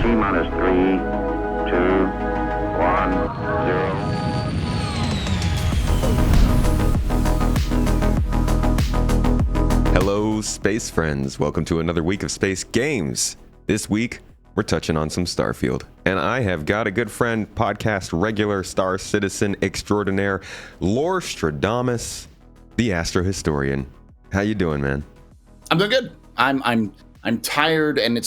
T-minus 3, 2, 1, 0. Hello, space friends. Welcome to another week of Space Games. This week, we're touching on some Starfield. And I have got a good friend, podcast regular, star citizen extraordinaire, Lore Stradamus, TheAstroHistorian. How you doing, man? I'm doing good. I'm tired, and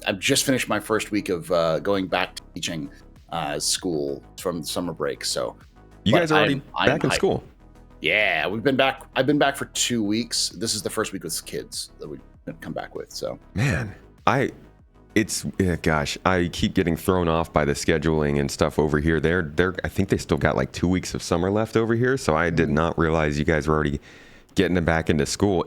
I've just finished my first week of going back to teaching school from summer break. So you guys are already back in school? Yeah, we've been back. I've been back for 2 weeks. This is the first week with kids that we've come back with. So man, I keep getting thrown off by the scheduling and stuff over here. I think they still got like 2 weeks of summer left over here. So I did not realize you guys were already getting them back into school.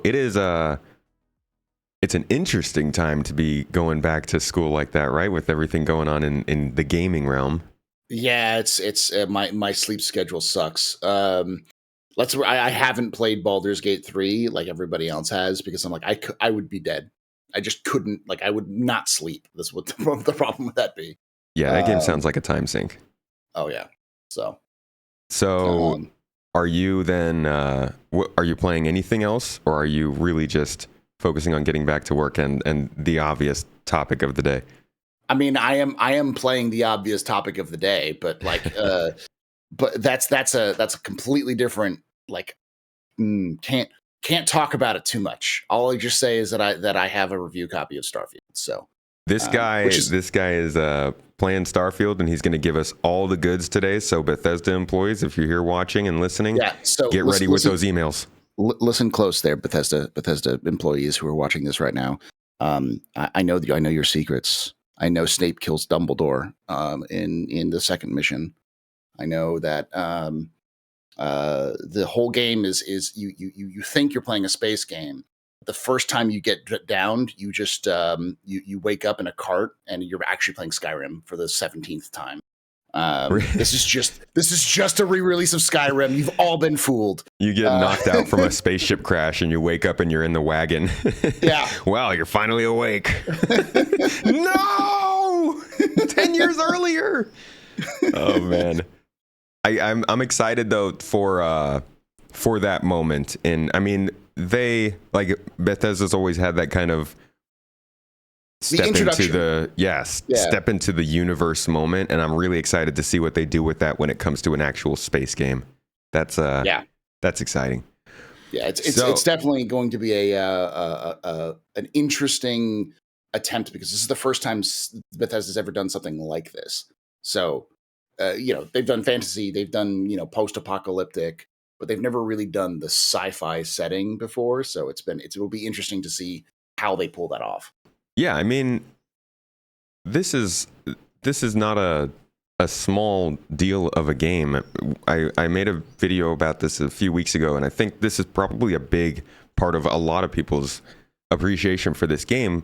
It's an interesting time to be going back to school like that, right? With everything going on in the gaming realm. Yeah, it's my sleep schedule sucks. I haven't played Baldur's Gate 3 like everybody else has because I'm like I would be dead. I just couldn't, I would not sleep. This would the problem with that be. Yeah, that game sounds like a time sink. Oh yeah. So are you then are you playing anything else, or are you really just focusing on getting back to work and the obvious topic of the day? I mean, I am playing the obvious topic of the day, but but that's a completely different, can't talk about it too much. All I just say is that I have a review copy of Starfield. So this guy is playing Starfield, and he's going to give us all the goods today. So Bethesda employees, if you're here watching and listening, get ready with those emails. Listen close there, Bethesda employees who are watching this right now. I know your secrets. I know Snape kills Dumbledore in the second mission. I know that the whole game is you think you're playing a space game. The first time you get downed, you just you wake up in a cart and you're actually playing Skyrim for the 17th time. This is just a re-release of Skyrim. You've all been fooled. You get knocked out from a spaceship crash and you wake up and you're in the wagon. Yeah. Wow, you're finally awake. No! 10 years earlier. Oh man. I'm excited though for that moment. And I mean, Bethesda's always had that kind of step into the universe moment, and I'm really excited to see what they do with that when it comes to an actual space game. That's exciting. Yeah, it's definitely going to be an interesting attempt, because this is the first time Bethesda's ever done something like this. So, they've done fantasy, they've done post-apocalyptic, but they've never really done the sci-fi setting before. So it will be interesting to see how they pull that off. Yeah, I mean, this is not a small deal of a game. I made a video about this a few weeks ago, and I think this is probably a big part of a lot of people's appreciation for this game.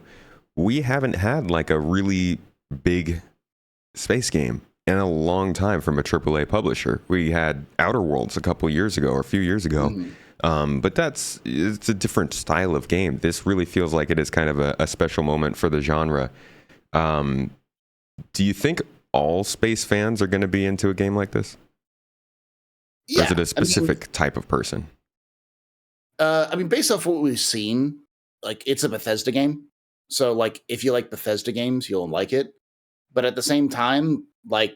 We haven't had like a really big space game in a long time from a AAA publisher. We had Outer Worlds a few years ago. But it's a different style of game. This really feels like it is kind of a special moment for the genre. Do you think all space fans are going to be into a game like this? Yeah, or is it a specific type of person? Based off what we've seen, it's a Bethesda game. So if you like Bethesda games, you'll like it. But at the same time, I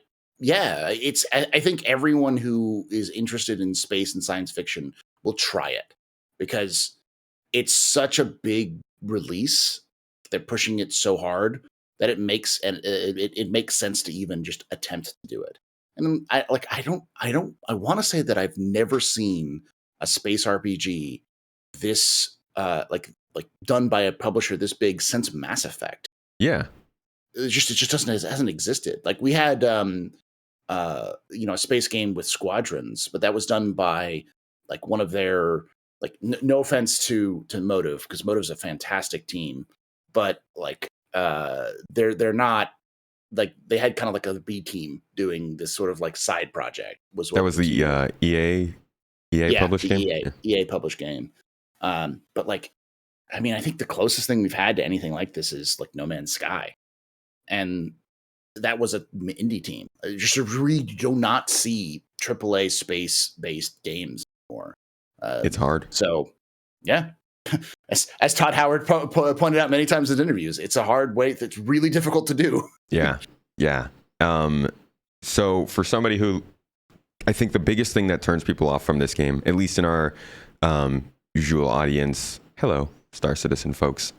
think everyone who is interested in space and science fiction will try it, because it's such a big release. They're pushing it so hard that it makes sense to even just attempt to do it. And I want to say that I've never seen a space RPG this done by a publisher this big since Mass Effect. Yeah. It just hasn't existed. We had a space game with Squadrons, but that was done by one of their no offense to Motive, because Motive's a fantastic team, but they're not they had kind of a B team doing this sort of side project. That was the EA published game. EA published game. But I think the closest thing we've had to anything like this is No Man's Sky. And that was an indie team. Just really do not see AAA space-based games anymore. It's hard. So, yeah. As Todd Howard pointed out many times in interviews, it's a hard way that's really difficult to do. Yeah. So for somebody who, I think the biggest thing that turns people off from this game, at least in our usual audience, hello, Star Citizen folks.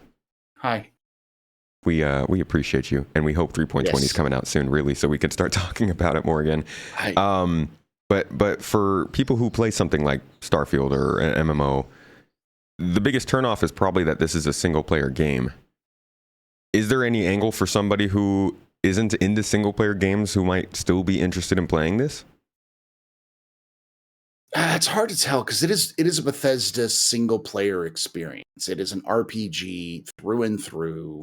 Hi. We appreciate you, and we hope 3.20 is coming out soon, really, so we can start talking about it more again. Hi. But for people who play something like Starfield or an MMO, the biggest turnoff is probably that this is a single-player game. Is there any angle for somebody who isn't into single-player games who might still be interested in playing this? It's hard to tell because it is a Bethesda single-player experience. It is an RPG through and through.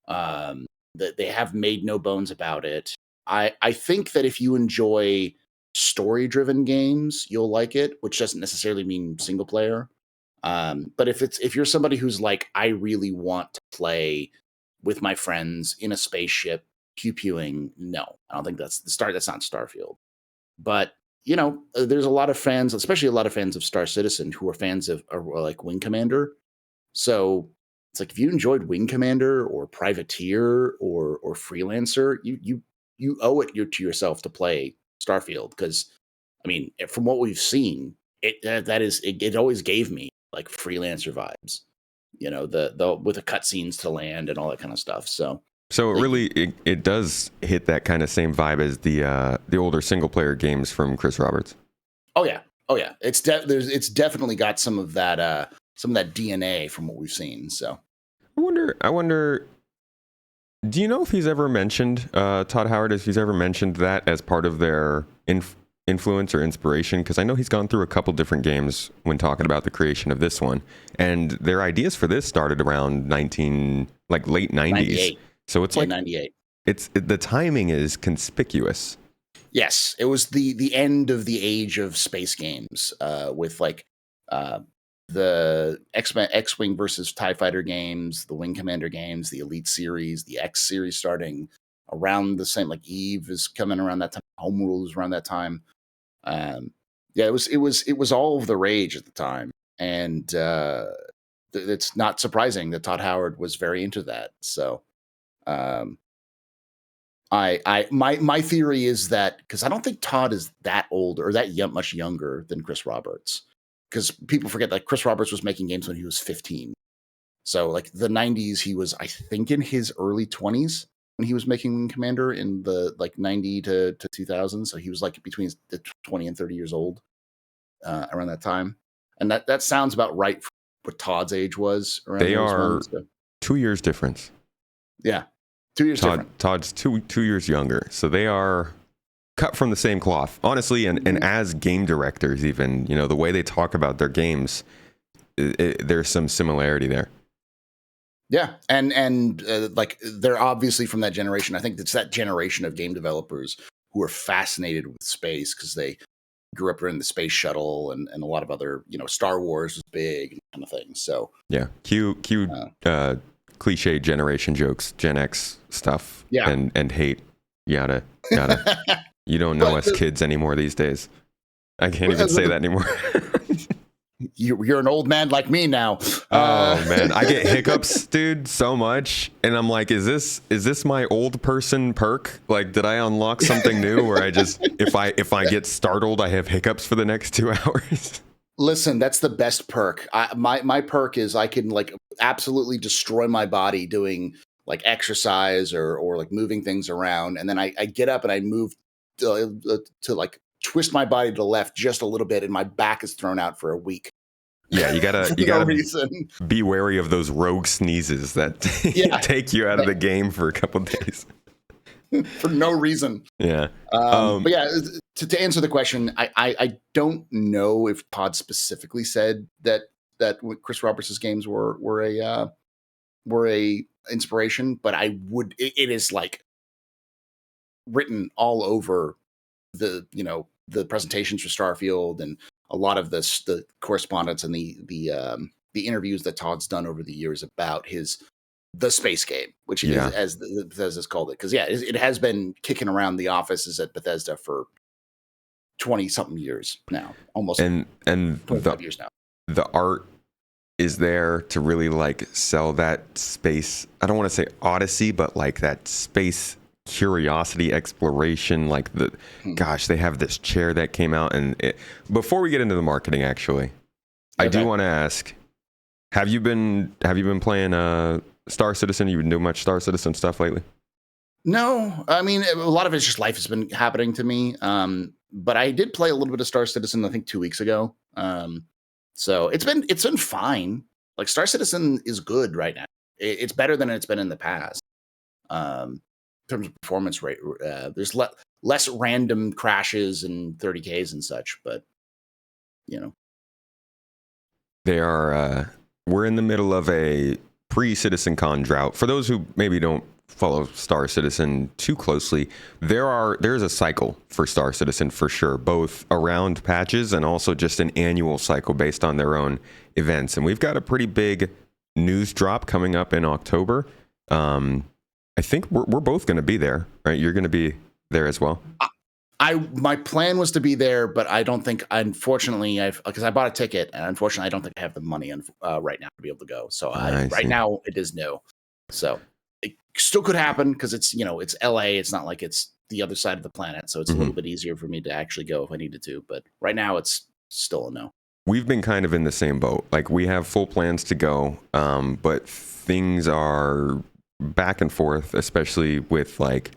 That they have made no bones about it. I think that if you enjoy story-driven games, you'll like it, which doesn't necessarily mean single player. But if you're somebody who's like, I really want to play with my friends in a spaceship pew-pewing, no, I don't think that's not Starfield. But there's a lot of fans, especially a lot of fans of Star Citizen, who are fans of like Wing Commander. So it's like if you enjoyed Wing Commander or Privateer or Freelancer, you owe it to yourself to play Starfield, because I mean, from what we've seen, it always gave me like Freelancer vibes, the with the cutscenes to land and all that kind of stuff. So it does hit that kind of same vibe as the older single player games from Chris Roberts. Oh yeah. It's definitely got some of that DNA from what we've seen. So I wonder. Do you know if he's ever mentioned Todd Howard? If he's ever mentioned that as part of their influence or inspiration? Because I know he's gone through a couple different games when talking about the creation of this one, and their ideas for this started around late 90s. 98. So it's 98. It's the timing is conspicuous. Yes, it was the end of the age of space games, with the X-Wing versus TIE Fighter games, the Wing Commander games, the Elite series, the X series starting around the same. Like Eve is coming around that time. Homeworld is around that time. It was all of the rage at the time, and it's not surprising that Todd Howard was very into that. So, my theory is that, because I don't think Todd is that old or that much younger than Chris Roberts, because people forget that Chris Roberts was making games when he was 15. So like the 90s, he was, I think, in his early 20s when he was making Wing Commander in the like 90 to 2000. So he was like between the 20 and 30 years old around that time. And that sounds about right for what Todd's age was around They those are months, so. 2 years difference. Yeah. 2 years different. Todd's two years younger. So they are cut from the same cloth, honestly. And as game directors, even, the way they talk about their games, there's some similarity there. Yeah, and like they're obviously from that generation. I think it's that generation of game developers who are fascinated with space because they grew up in the space shuttle and a lot of other, Star Wars was big and kind of things. So yeah, cue cliche generation jokes, Gen X stuff, yeah, and hate, yada. You don't know us kids anymore these days. I can't even say that anymore. You're an old man like me now. Oh man, I get hiccups, dude, so much, and I'm like, is this my old person perk? Like, did I unlock something new where I just if I get startled, I have hiccups for the next 2 hours? Listen, that's the best perk. My perk is I can like absolutely destroy my body doing like exercise or like moving things around, and then I get up and I move to like twist my body to the left just a little bit, and my back is thrown out for a week. Yeah, you gotta reason. Be wary of those rogue sneezes that take you out of the game for a couple of days for no reason. Yeah. But yeah, to answer the question, I don't know if Todd specifically said that Chris Roberts' games were a inspiration, but it is like written all over the presentations for Starfield and a lot of the correspondence and the interviews that Todd's done over the years about his the space game, which Yeah. is as the Bethesda's called it. Because it has been kicking around the offices at Bethesda for 20 something years now, almost And 25 years now. the art is there to really like sell that space. I don't want to say odyssey, but like that space curiosity exploration. Like gosh, they have this chair that came out. And before we get into the marketing, actually, I do want to ask: Have you been playing Star Citizen? You been doing much Star Citizen stuff lately? No, I mean, a lot of it's just life has been happening to me. But I did play a little bit of Star Citizen, I think 2 weeks ago. So it's been fine. Like Star Citizen is good right now. It's better than it's been in the past. In terms of performance rate, there's less random crashes and 30Ks and such, but you know. They are. We're in the middle of a pre-Citizen Con drought. For those who maybe don't follow Star Citizen too closely, there's a cycle for Star Citizen for sure, both around patches and also just an annual cycle based on their own events. And we've got a pretty big news drop coming up in October. I think we're both going to be there, right? You're going to be there as well. My plan was to be there, but I don't think, unfortunately, because I bought a ticket, and unfortunately, I don't think I have the money right now to be able to go. So right now it is no. So it still could happen because it's LA. It's not like it's the other side of the planet, so it's a little bit easier for me to actually go if I needed to. But right now it's still a no. We've been kind of in the same boat. Like we have full plans to go, but things are back and forth, especially with like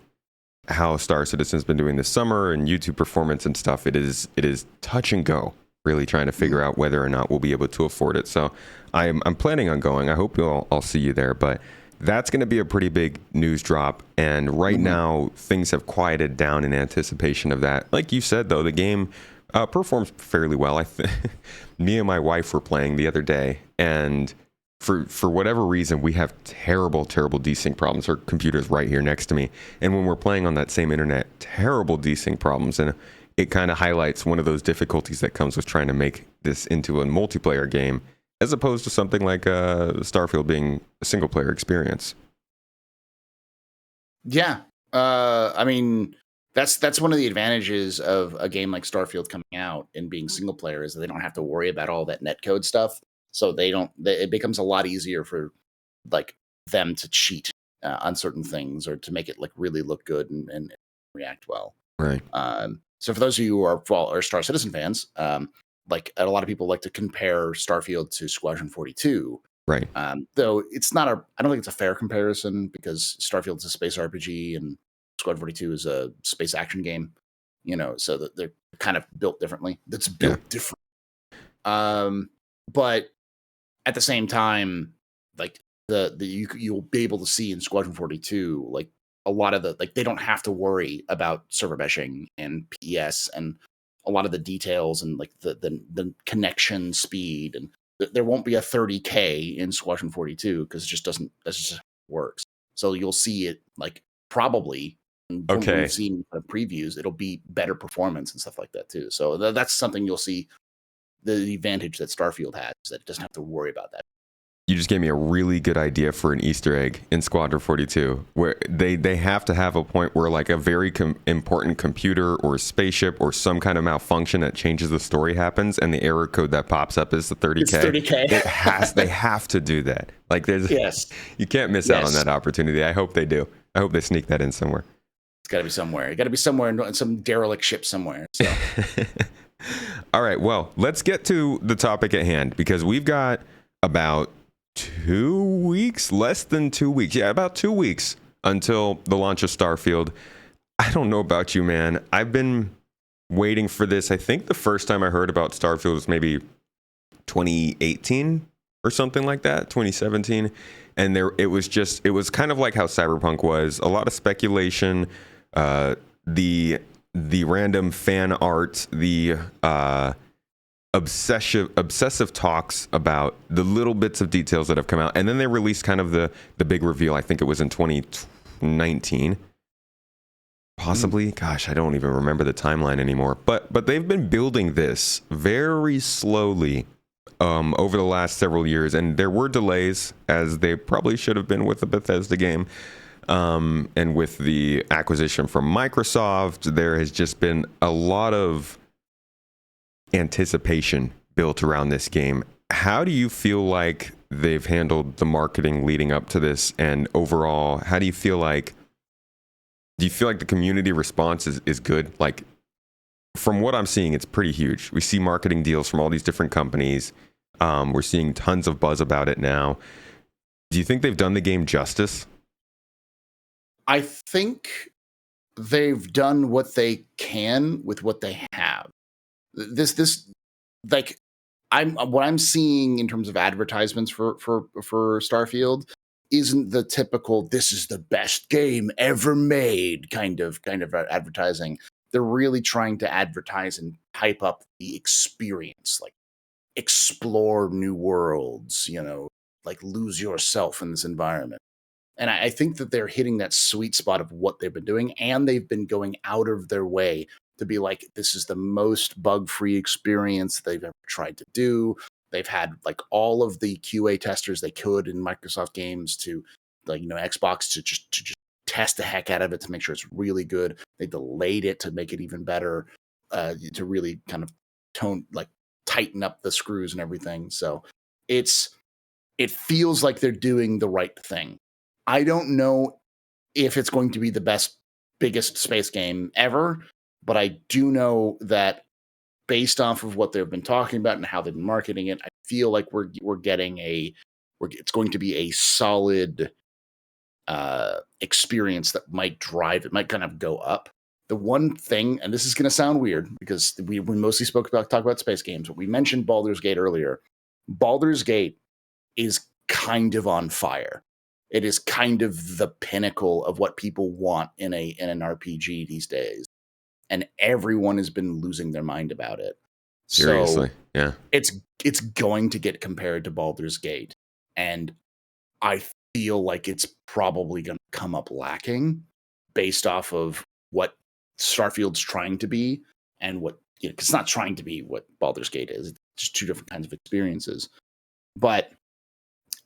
how Star Citizen's been doing this summer and YouTube performance and stuff. It is touch and go, really trying to figure out whether or not we'll be able to afford it. So I'm planning on going. I hope I'll see you there, but that's going to be a pretty big news drop. And right now things have quieted down in anticipation of that. Like you said, though, the game performs fairly well. Me and my wife were playing the other day, and for whatever reason, we have terrible desync problems. Our computer's right here next to me. And when we're playing on that same internet, terrible desync problems. And it kind of highlights one of those difficulties that comes with trying to make this into a multiplayer game, as opposed to something like Starfield being a single player experience. Yeah. I mean, that's one of the advantages of a game like Starfield coming out and being single player is that they don't have to worry about all that netcode stuff. So it becomes a lot easier for like them to cheat on certain things or to make it like really look good and react well. Right. So for those of you who are Star Citizen fans, like a lot of people like to compare Starfield to Squadron 42. Right. Though it's not I don't think it's a fair comparison because Starfield's a space RPG and Squadron 42 is a space action game. So that they're kind of built differently. That's built different. But at the same time, like you'll be able to see in Squadron 42, like a lot of they don't have to worry about server meshing and PES and a lot of the details and like the connection speed, and there won't be a 30K in Squadron 42 because that's just works. So you'll see it like probably from what we've seen previews, it'll be better performance and stuff like that too. So that's something you'll see. The advantage that Starfield has is that it doesn't have to worry about that. You just gave me a really good idea for an Easter egg in Squadron 42, where they have to have a point where like a very important computer or spaceship or some kind of malfunction that changes the story happens, and the error code that pops up is the 30K. It's 30K. They have to do that. Like you can't miss out on that opportunity. I hope they do. I hope they sneak that in somewhere. It's got to be somewhere. It got to be somewhere in some derelict ship somewhere. So. All right, well, let's get to the topic at hand because we've got about 2 weeks, less than 2 weeks. Yeah, about 2 weeks until the launch of Starfield. I don't know about you, man. I've been waiting for this. I think the first time I heard about Starfield was maybe 2018 or something like that, 2017. And it was kind of like how Cyberpunk was. A lot of speculation, the random fan art, the obsessive talks about the little bits of details that have come out, and then they released kind of the big reveal. I think it was in 2019, possibly. Gosh, I don't even remember the timeline anymore. But they've been building this very slowly over the last several years, and there were delays, as they probably should have been with the Bethesda game. And with the acquisition from Microsoft, there has just been a lot of anticipation built around this game. How do you feel like they've handled the marketing leading up to this? And overall, how do you feel like, do you feel like the community response is good? Like, from what I'm seeing, it's pretty huge. We see marketing deals from all these different companies. We're seeing tons of buzz about it now. Do you think they've done the game justice? I think they've done what they can with what they have. This like what I'm seeing in terms of advertisements for Starfield isn't the typical "this is the best game ever made" kind of advertising. They're really trying to advertise and hype up the experience, like explore new worlds, like lose yourself in this environment. And I think that they're hitting that sweet spot of what they've been doing, and they've been going out of their way to be like, this is the most bug-free experience they've ever tried to do. They've had like all of the QA testers they could in Microsoft games to, like, Xbox to just test the heck out of it to make sure it's really good. They delayed it to make it even better, to really kind of tighten up the screws and everything. So it feels like they're doing the right thing. I don't know if it's going to be the biggest space game ever, but I do know that based off of what they've been talking about and how they've been marketing it, I feel like we're getting it's going to be a solid experience that might kind of go up. The one thing, and this is going to sound weird because we mostly talk about space games, but we mentioned Baldur's Gate earlier. Baldur's Gate is kind of on fire. It is kind of the pinnacle of what people want in an RPG these days, and everyone has been losing their mind about it. Seriously, so yeah. It's going to get compared to Baldur's Gate, and I feel like it's probably going to come up lacking based off of what Starfield's trying to be, and what it's not trying to be what Baldur's Gate is. It's just two different kinds of experiences, but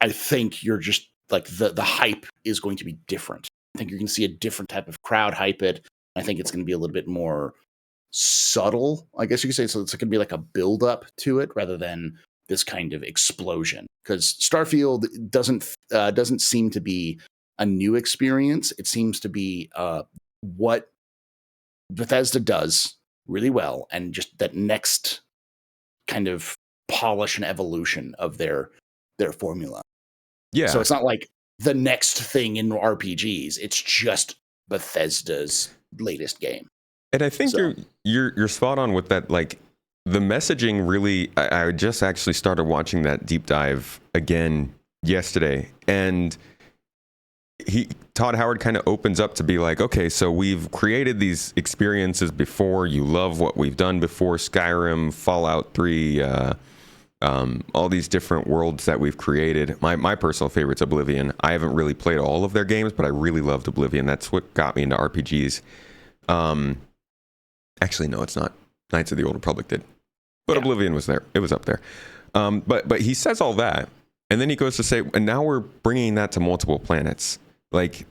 I think you're just like the hype is going to be different. I think you're going to see a different type of crowd hype it. I think it's going to be a little bit more subtle, I guess you could say. So it's going to be like a build up to it rather than this kind of explosion. Because Starfield doesn't seem to be a new experience. It seems to be what Bethesda does really well, and just that next kind of polish and evolution of their formula. Yeah. So it's not like the next thing in RPGs. It's just Bethesda's latest game. And I think you're spot on with that. Like, the messaging really, I just actually started watching that deep dive again yesterday, and Todd Howard kind of opens up to be like, okay, so we've created these experiences before. You love what we've done before: Skyrim, Fallout 3, all these different worlds that we've created. My personal favorite's Oblivion. I haven't really played all of their games, but I really loved Oblivion. That's what got me into RPGs. Actually, no, it's not. Knights of the Old Republic did. But yeah. Oblivion was there. It was up there. But he says all that, and then he goes to say, and now we're bringing that to multiple planets. Like,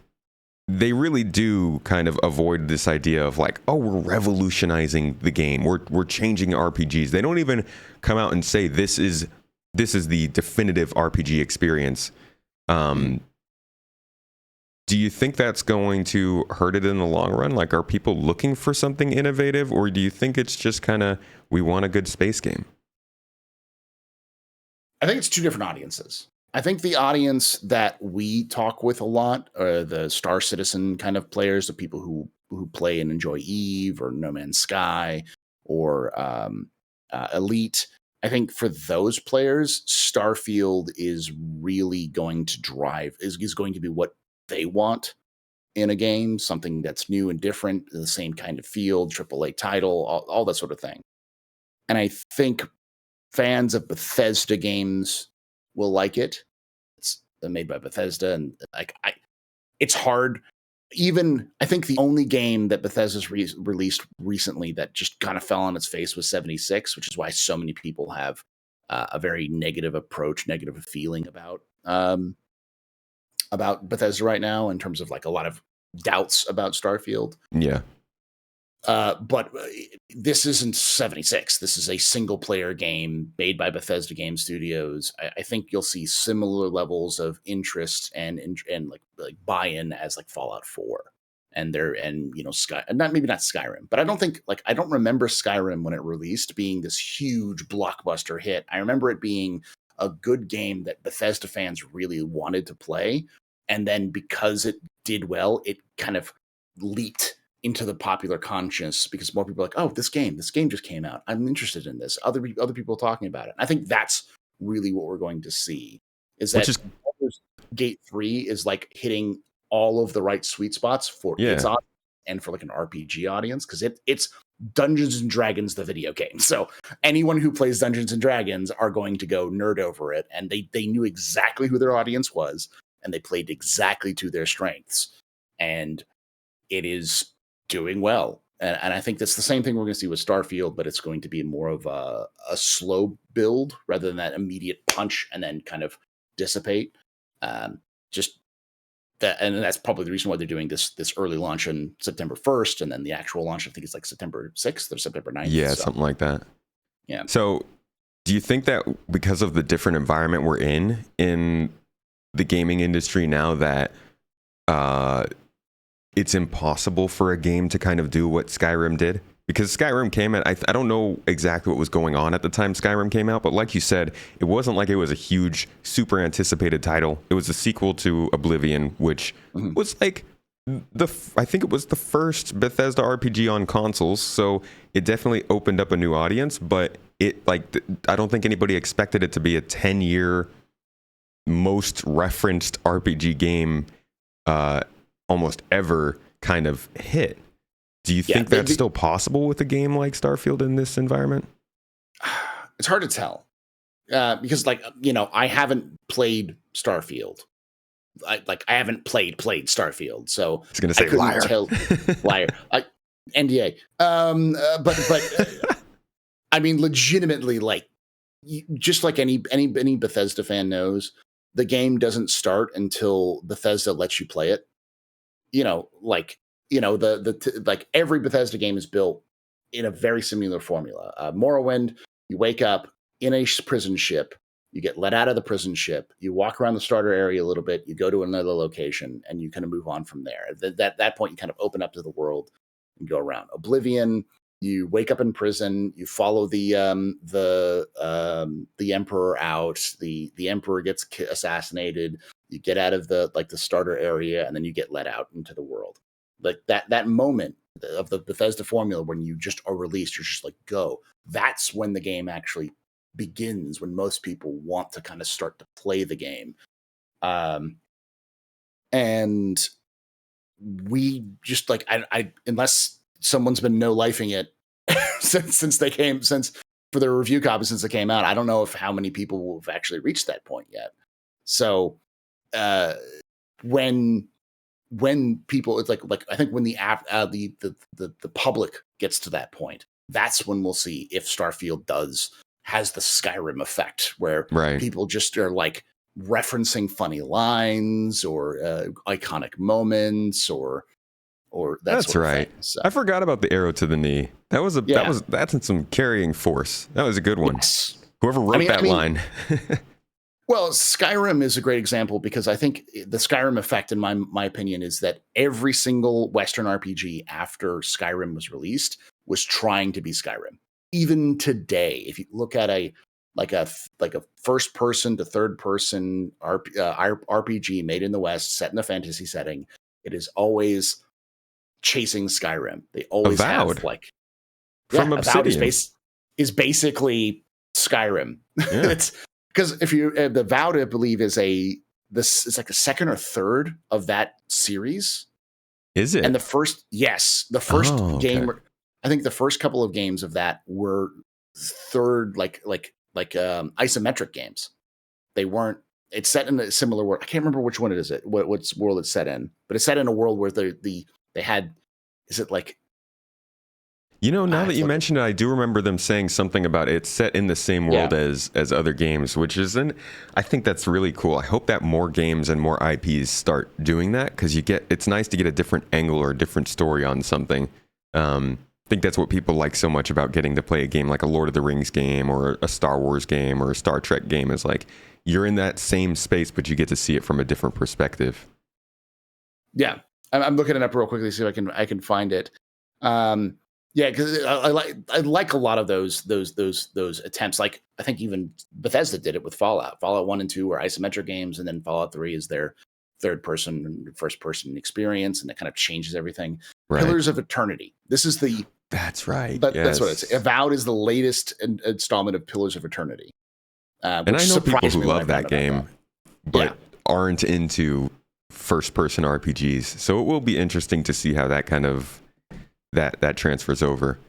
they really do kind of avoid this idea of like, oh, we're revolutionizing the game. We're changing RPGs. They don't even come out and say this is the definitive RPG experience. Do you think that's going to hurt it in the long run? Like, are people looking for something innovative, or do you think it's just kind of, we want a good space game? I think it's two different audiences. I think the audience that we talk with a lot are the Star Citizen kind of players, the people who play and enjoy Eve or No Man's Sky or Elite. I think for those players, Starfield is really going to is going to be what they want in a game, something that's new and different, the same kind of field, AAA title, all that sort of thing. And I think fans of Bethesda games will like it. It's made by Bethesda, and it's hard. Even I think the only game that Bethesda's released recently that just kind of fell on its face was 76, which is why so many people have a very negative approach, negative feeling about Bethesda right now in terms of like a lot of doubts about Starfield. Yeah. But this isn't 76. This is a single player game made by Bethesda Game Studios. I think you'll see similar levels of interest and like buy-in as like Fallout 4 and maybe not Skyrim, but I don't remember Skyrim when it released being this huge blockbuster hit. I remember it being a good game that Bethesda fans really wanted to play. And then because it did well, it kind of leaped into the popular conscience because more people are like, oh, this game just came out. I'm interested in this. Other people talking about it. I think that's really what we're going to see is that Baldur's Gate 3 is like hitting all of the right sweet spots for its audience and for like an RPG audience because it's Dungeons and Dragons, the video game. So anyone who plays Dungeons and Dragons are going to go nerd over it. And they knew exactly who their audience was and they played exactly to their strengths. And it is doing well. And I think that's the same thing we're going to see with Starfield, but it's going to be more of a slow build rather than that immediate punch and then kind of dissipate. Just that, and that's probably the reason why they're doing this early launch on September 1st, and then the actual launch I think is like September 6th or September 9th. Yeah, something like that. Yeah. So, do you think that because of the different environment we're in the gaming industry now that it's impossible for a game to kind of do what Skyrim did? Because Skyrim came out, I don't know exactly what was going on at the time Skyrim came out, but like you said, it wasn't like it was a huge, super anticipated title. It was a sequel to Oblivion, which was like I think it was the first Bethesda RPG on consoles, so it definitely opened up a new audience, but I don't think anybody expected it to be a 10-year most referenced RPG game almost ever kind of hit. Do you think that's still possible with a game like Starfield in this environment? It's hard to tell because, I haven't played Starfield. I haven't played Starfield, so I was going to say liar. Liar. NDA. But I mean, legitimately, just like any Bethesda fan knows, the game doesn't start until Bethesda lets you play it. Every Bethesda game is built in a very similar formula. Morrowind, you wake up in a prison ship, you get let out of the prison ship, you walk around the starter area a little bit, you go to another location, and you kind of move on from there. At that point, you kind of open up to the world and go around. Oblivion, you wake up in prison, you follow the emperor out, the emperor gets assassinated, you get out of the starter area, and then you get let out into the world. Like that moment of the Bethesda formula when you just are released, you're just like, go. That's when the game actually begins, when most people want to kind of start to play the game. And we just unless someone's been no-lifing it since for their review copy since it came out, I don't know how many people have actually reached that point yet. So when people, it's like I think when the app the public gets to that point, that's when we'll see if Starfield has the Skyrim effect, where people just are like referencing funny lines or iconic moments or that's right. So. I forgot about the arrow to the knee. That's some carrying force. That was a good one. Yes. Whoever wrote that line. Well, Skyrim is a great example because I think the Skyrim effect, in my opinion, is that every single Western RPG after Skyrim was released was trying to be Skyrim. Even today, if you look at a first person to third person RPG made in the West, set in a fantasy setting, it is always chasing Skyrim. They always Avowed. have from Obsidian is basically Skyrim. Yeah. It's because if you the Avowed, I believe, it's like the second or third of that series. Is it? And the first game, I think the first couple of games of that were third, isometric games. They weren't. It's set in a similar world. I can't remember which one it is. What world it's set in, but it's set in a world where they had. Is it like? Now that It's you like, mentioned it, I do remember them saying something about it's set in the same world as other games, which isn't. I think that's really cool. I hope that more games and more IPs start doing that, because it's nice to get a different angle or a different story on something. I think that's what people like so much about getting to play a game like a Lord of the Rings game or a Star Wars game or a Star Trek game, is like you're in that same space, but you get to see it from a different perspective. yeah, I'm looking it up real quickly, see if I can find it. Yeah, because I like a lot of those attempts. Like I think even Bethesda did it with Fallout. Fallout 1 and 2 are isometric games, and then Fallout 3 is their third person and first person experience, and it kind of changes everything. Right. Pillars of Eternity. This is the That's right. That's what it's. Avowed is the latest installment of Pillars of Eternity. And I know people who love that game, but aren't into first person RPGs. So it will be interesting to see how that kind of that transfers over.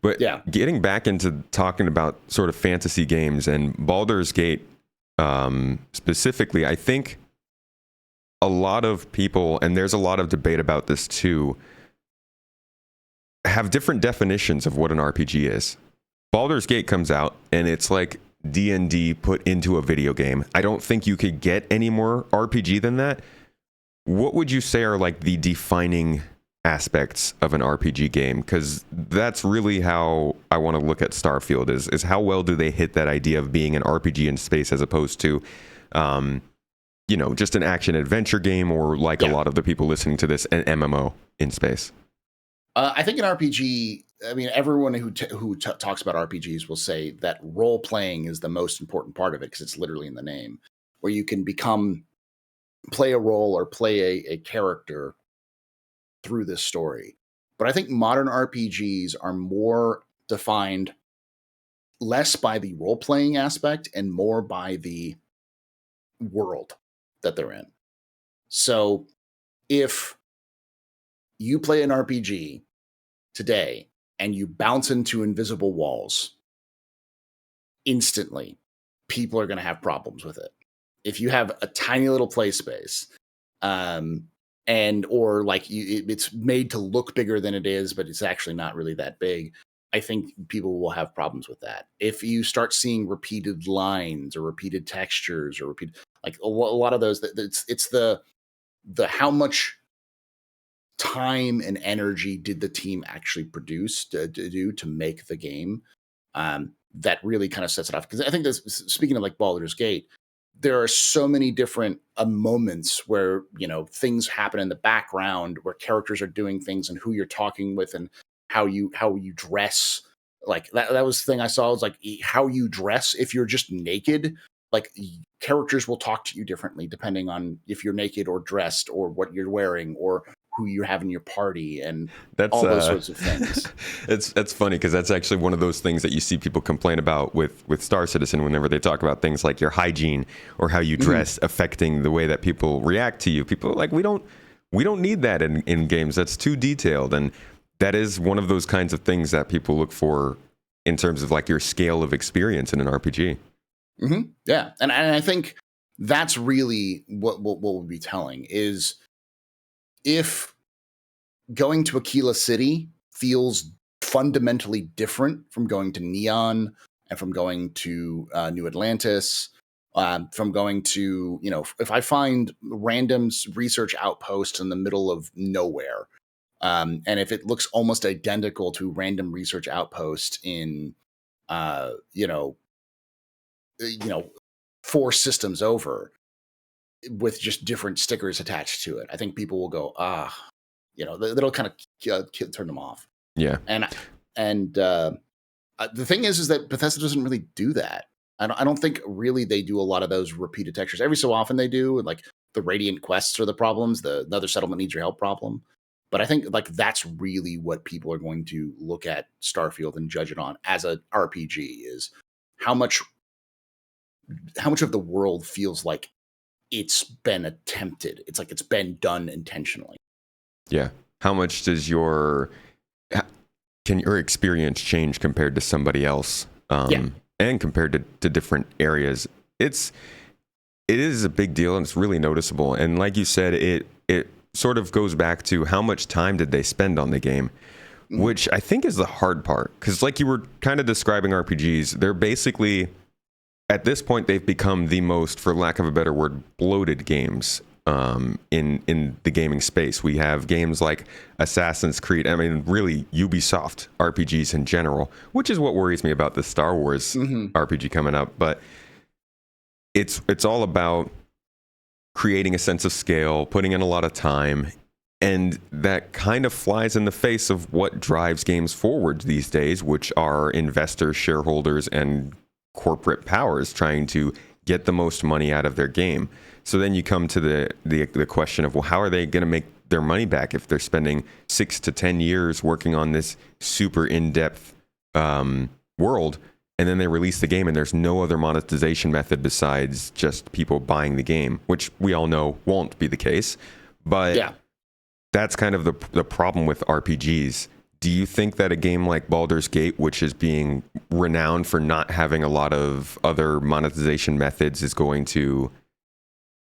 But getting back into talking about sort of fantasy games and Baldur's Gate specifically, I think a lot of people, and there's a lot of debate about this too, have different definitions of what an RPG is. Baldur's Gate comes out and it's like D&D put into a video game. I don't think you could get any more RPG than that. What would you say are like the defining aspects of an RPG game? Because that's really how I want to look at Starfield, is how well do they hit that idea of being an RPG in space as opposed to just an action adventure game, or like a lot of the people listening to this, an MMO in space. I think an RPG, I mean, everyone who talks about RPGs will say that role playing is the most important part of it, because it's literally in the name, where you can play a role or play a character through this story. But I think modern RPGs are more defined less by the role playing aspect and more by the world that they're in. So if you play an RPG today and you bounce into invisible walls, instantly people are going to have problems with it. If you have a tiny little play space, or like it's made to look bigger than it is, but it's actually not really that big, I think people will have problems with that. If you start seeing repeated lines or repeated textures or like a lot of those, it's the how much time and energy did the team actually produce to make the game, that really kind of sets it off. Because I think speaking of like Baldur's Gate, there are so many different moments where things happen in the background, where characters are doing things and who you're talking with and how you dress. Like that was the thing I saw, was like how you dress. If you're just naked, like characters will talk to you differently depending on if you're naked or dressed or what you're wearing or who you have in your party, and all those sorts of things. It's funny because that's actually one of those things that you see people complain about with Star Citizen whenever they talk about things like your hygiene or how you dress affecting the way that people react to you. People are like, we don't need that in games. That's too detailed. And that is one of those kinds of things that people look for in terms of like your scale of experience in an RPG. Mm-hmm. Yeah. And I think that's really what we'll be telling is, if going to Aquila City feels fundamentally different from going to Neon and from going to New Atlantis, from going to, if I find random research outposts in the middle of nowhere, and if it looks almost identical to random research outpost in, 4 systems over, with just different stickers attached to it, I think people will go, that'll kind of turn them off. Yeah. And the thing is that Bethesda doesn't really do that. I don't think really they do a lot of those repeated textures. Every so often they do, like the Radiant quests are the problems, the another settlement needs your help problem. But I think like that's really what people are going to look at Starfield and judge it on as a RPG, is how much of the world feels like it's been attempted. It's like it's been done intentionally. Yeah. How much can your experience change compared to somebody else? And compared to different areas? It is a big deal, and it's really noticeable. And like you said, it sort of goes back to how much time did they spend on the game. which I think is the hard part. Because like you were kind of describing RPGs, they're basically, at this point, they've become the most, for lack of a better word, bloated games in the gaming space. We have games like Assassin's Creed, I mean, really Ubisoft RPGs in general, which is what worries me about the Star Wars RPG coming up. But it's all about creating a sense of scale, putting in a lot of time, and that kind of flies in the face of what drives games forward these days, which are investors, shareholders, and corporate powers trying to get the most money out of their game. So then you come to the question of, well, how are they going to make their money back if they're spending 6 to 10 years working on this super in-depth world, and then they release the game and there's no other monetization method besides just people buying the game, which we all know won't be the case. But yeah, that's kind of the problem with RPGs. Do you think that a game like Baldur's Gate, which is being renowned for not having a lot of other monetization methods, is going to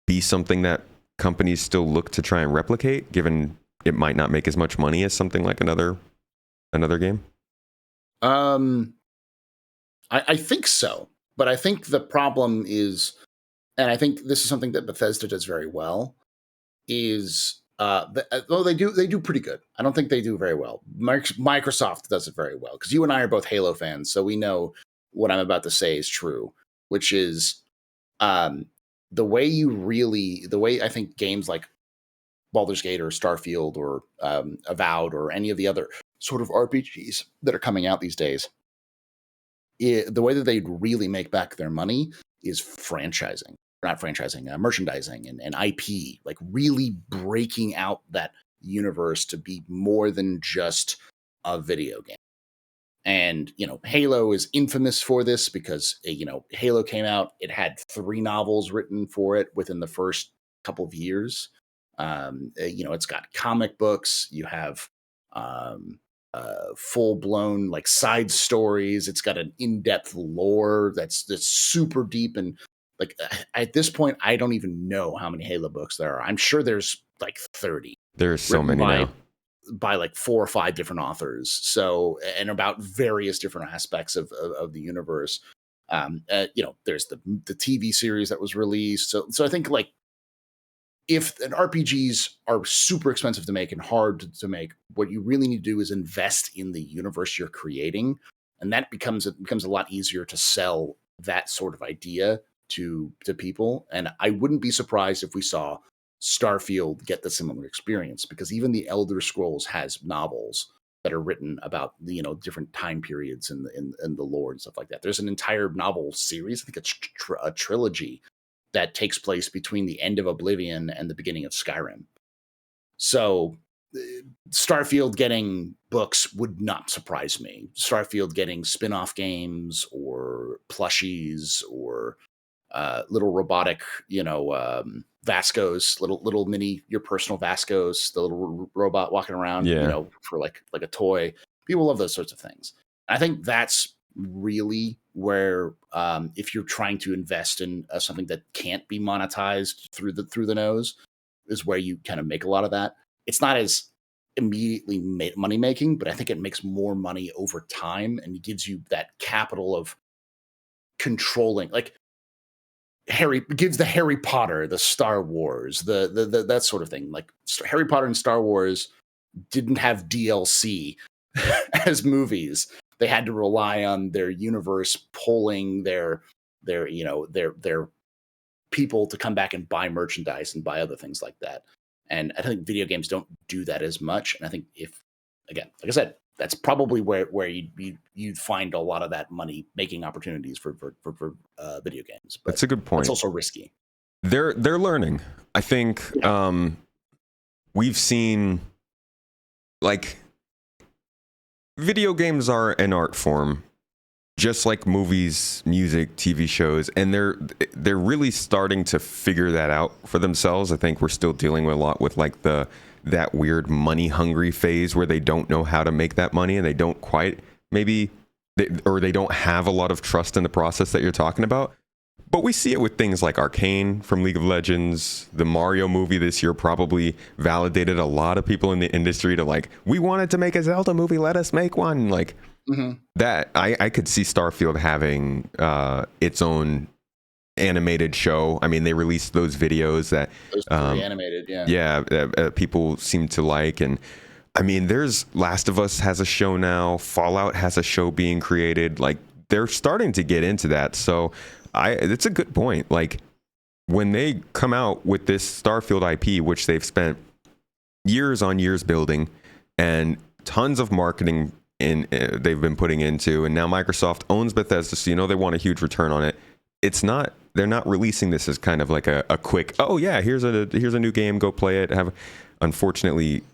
be something that companies still look to try and replicate, given it might not make as much money as something like another game? I think so, but I think the problem is, and I think this is something that Bethesda does very well, is well, they do pretty good. I don't think they do very well. Microsoft does it very well, because you and I are both Halo fans, so we know what I'm about to say is true, which is the way I think games like Baldur's Gate or Starfield or Avowed or any of the other sort of RPGs that are coming out these days, the way that they really make back their money is merchandising and IP, like really breaking out that universe to be more than just a video game. And, Halo is infamous for this because, Halo came out, it had 3 novels written for it within the first couple of years. It's got comic books, you have full-blown like side stories, it's got an in-depth lore that's super deep, and like at this point I don't even know how many Halo books there are. I'm sure there's like 30. There's so many now, by like 4 or 5 different authors, so, and about various different aspects of the universe. There's the TV series that was released, so I think like if RPGs are super expensive to make and hard to make, what you really need to do is invest in the universe you're creating, and that becomes a lot easier to sell that sort of idea to people. And I wouldn't be surprised if we saw Starfield get the similar experience, because even the Elder Scrolls has novels that are written about the different time periods in the lore and stuff like that. There's an entire novel series, I think it's a trilogy, that takes place between the end of Oblivion and the beginning of Skyrim. So Starfield getting books would not surprise me. Starfield getting spin-off games or plushies or little robotic, Vascos, little mini, your personal Vascos, the little robot walking around, for like a toy. People love those sorts of things. I think that's really where, if you're trying to invest in something that can't be monetized through the nose, is where you kind of make a lot of that. It's not as immediately money making, but I think it makes more money over time, and it gives you that capital of controlling, like gives the Harry Potter, the Star Wars, the that sort of thing. Like Harry Potter and Star Wars didn't have DLC as movies. They had to rely on their universe pulling their people to come back and buy merchandise and buy other things like that. And I think video games don't do that as much. And I think if, again, like I said, that's probably where you'd find a lot of that money making opportunities for video games. But that's a good point. It's also risky. They're learning. I think we've seen, like, video games are an art form, just like movies, music, TV shows, and they're really starting to figure that out for themselves. I think we're still dealing with a lot with like that weird money hungry phase where they don't know how to make that money, and they don't quite they don't have a lot of trust in the process that you're talking about. But we see it with things like Arcane from League of Legends. The Mario movie this year probably validated a lot of people in the industry to like, we wanted to make a Zelda movie, let us make one. Like that, I could see Starfield having its own animated show. I mean, they released those videos that Those three animated, people seem to like. And I mean, there's Last of Us has a show now. Fallout has a show being created. Like they're starting to get into that. So it's a good point. Like when they come out with this Starfield IP, which they've spent years on years building and tons of marketing they've been putting into, and now Microsoft owns Bethesda, so they want a huge return on it. They're not releasing this as kind of like a quick, oh yeah, here's a new game, go play it. Unfortunately,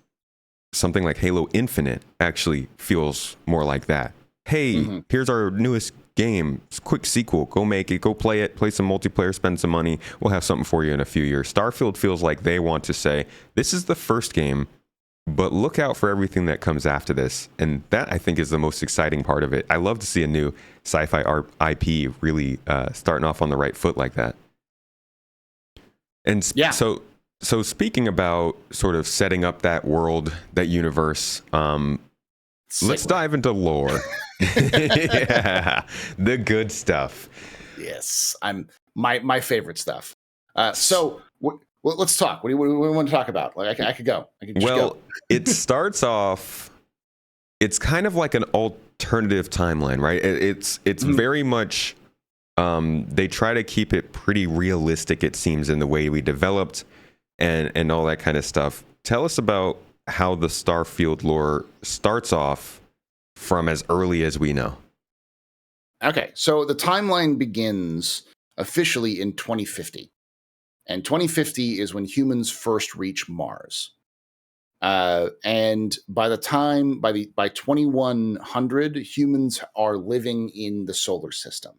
something like Halo Infinite actually feels more like that. Hey, here's our newest game, quick sequel, go make it, go play it, play some multiplayer, spend some money, we'll have something for you in a few years. Starfield feels like they want to say, this is the first game, but look out for everything that comes after this. And that, I think, is the most exciting part of it. I love to see a new sci-fi IP really starting off on the right foot like that. And so speaking about sort of setting up that world, that universe, let's dive into lore. Yeah, the good stuff. Yes, I'm my favorite stuff. So let's talk. What do we want to talk about? Like I could go. Go. It starts off. It's kind of like an alternative timeline, right? It's very much. They try to keep it pretty realistic. It seems in the way we developed, and all that kind of stuff. Tell us about how the Starfield lore starts off from as early as we know. Okay, so the timeline begins officially in 2050. And 2050 is when humans first reach Mars. And by 2100, humans are living in the solar system.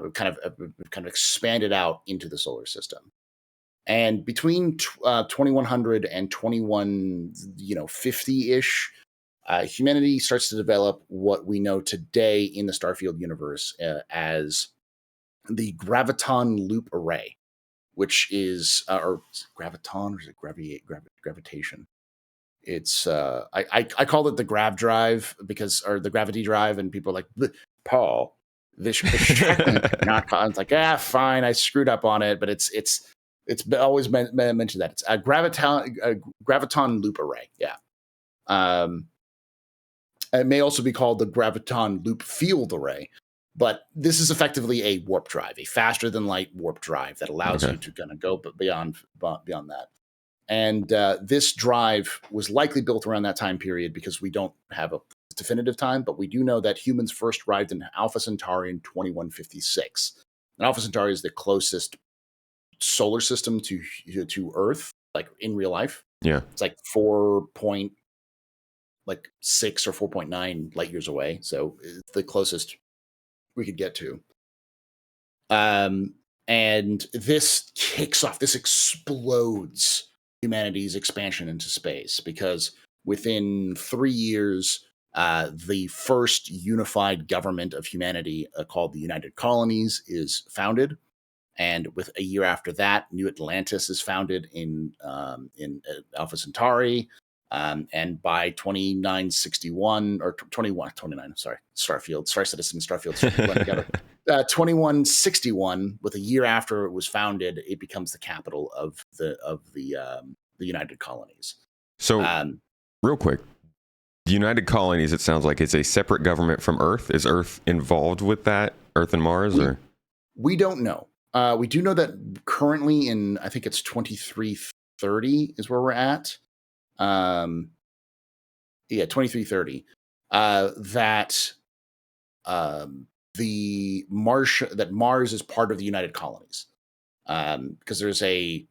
We've kind of expanded out into the solar system. And between 2100 and 2150-ish, humanity starts to develop what we know today in the Starfield universe as the graviton loop array, which is or graviton, or is it gravitation? It's I call it the grav drive or the gravity drive, and people are like, Paul, this technically not. It's like, fine, I screwed up on it, but it's always mentioned that it's a graviton loop array. Yeah. It may also be called the graviton loop field array, but this is effectively a warp drive, a faster than light warp drive that allows you to kind of go beyond that. And this drive was likely built around that time period because we don't have a definitive time, but we do know that humans first arrived in Alpha Centauri in 2156. And Alpha Centauri is the closest solar system to Earth, like in real life. Yeah, it's like 4.6 or 4.9 light years away, so it's the closest we could get to. And this explodes humanity's expansion into space, because within 3 years, the first unified government of humanity, called the United Colonies, is founded. And with a year after that, New Atlantis is founded in Alpha Centauri. And by 2961 or 29, sorry, Starfield, Star Citizen, Starfield, 2161, with a year after it was founded, it becomes the capital of the United Colonies. So, real quick, the United Colonies, it sounds like, it's a separate government from Earth. Is Earth involved with that? Earth and Mars, or we don't know. We do know that currently in, I think it's 2330 is where we're at. 2330. That Mars is part of the United Colonies. Because there's I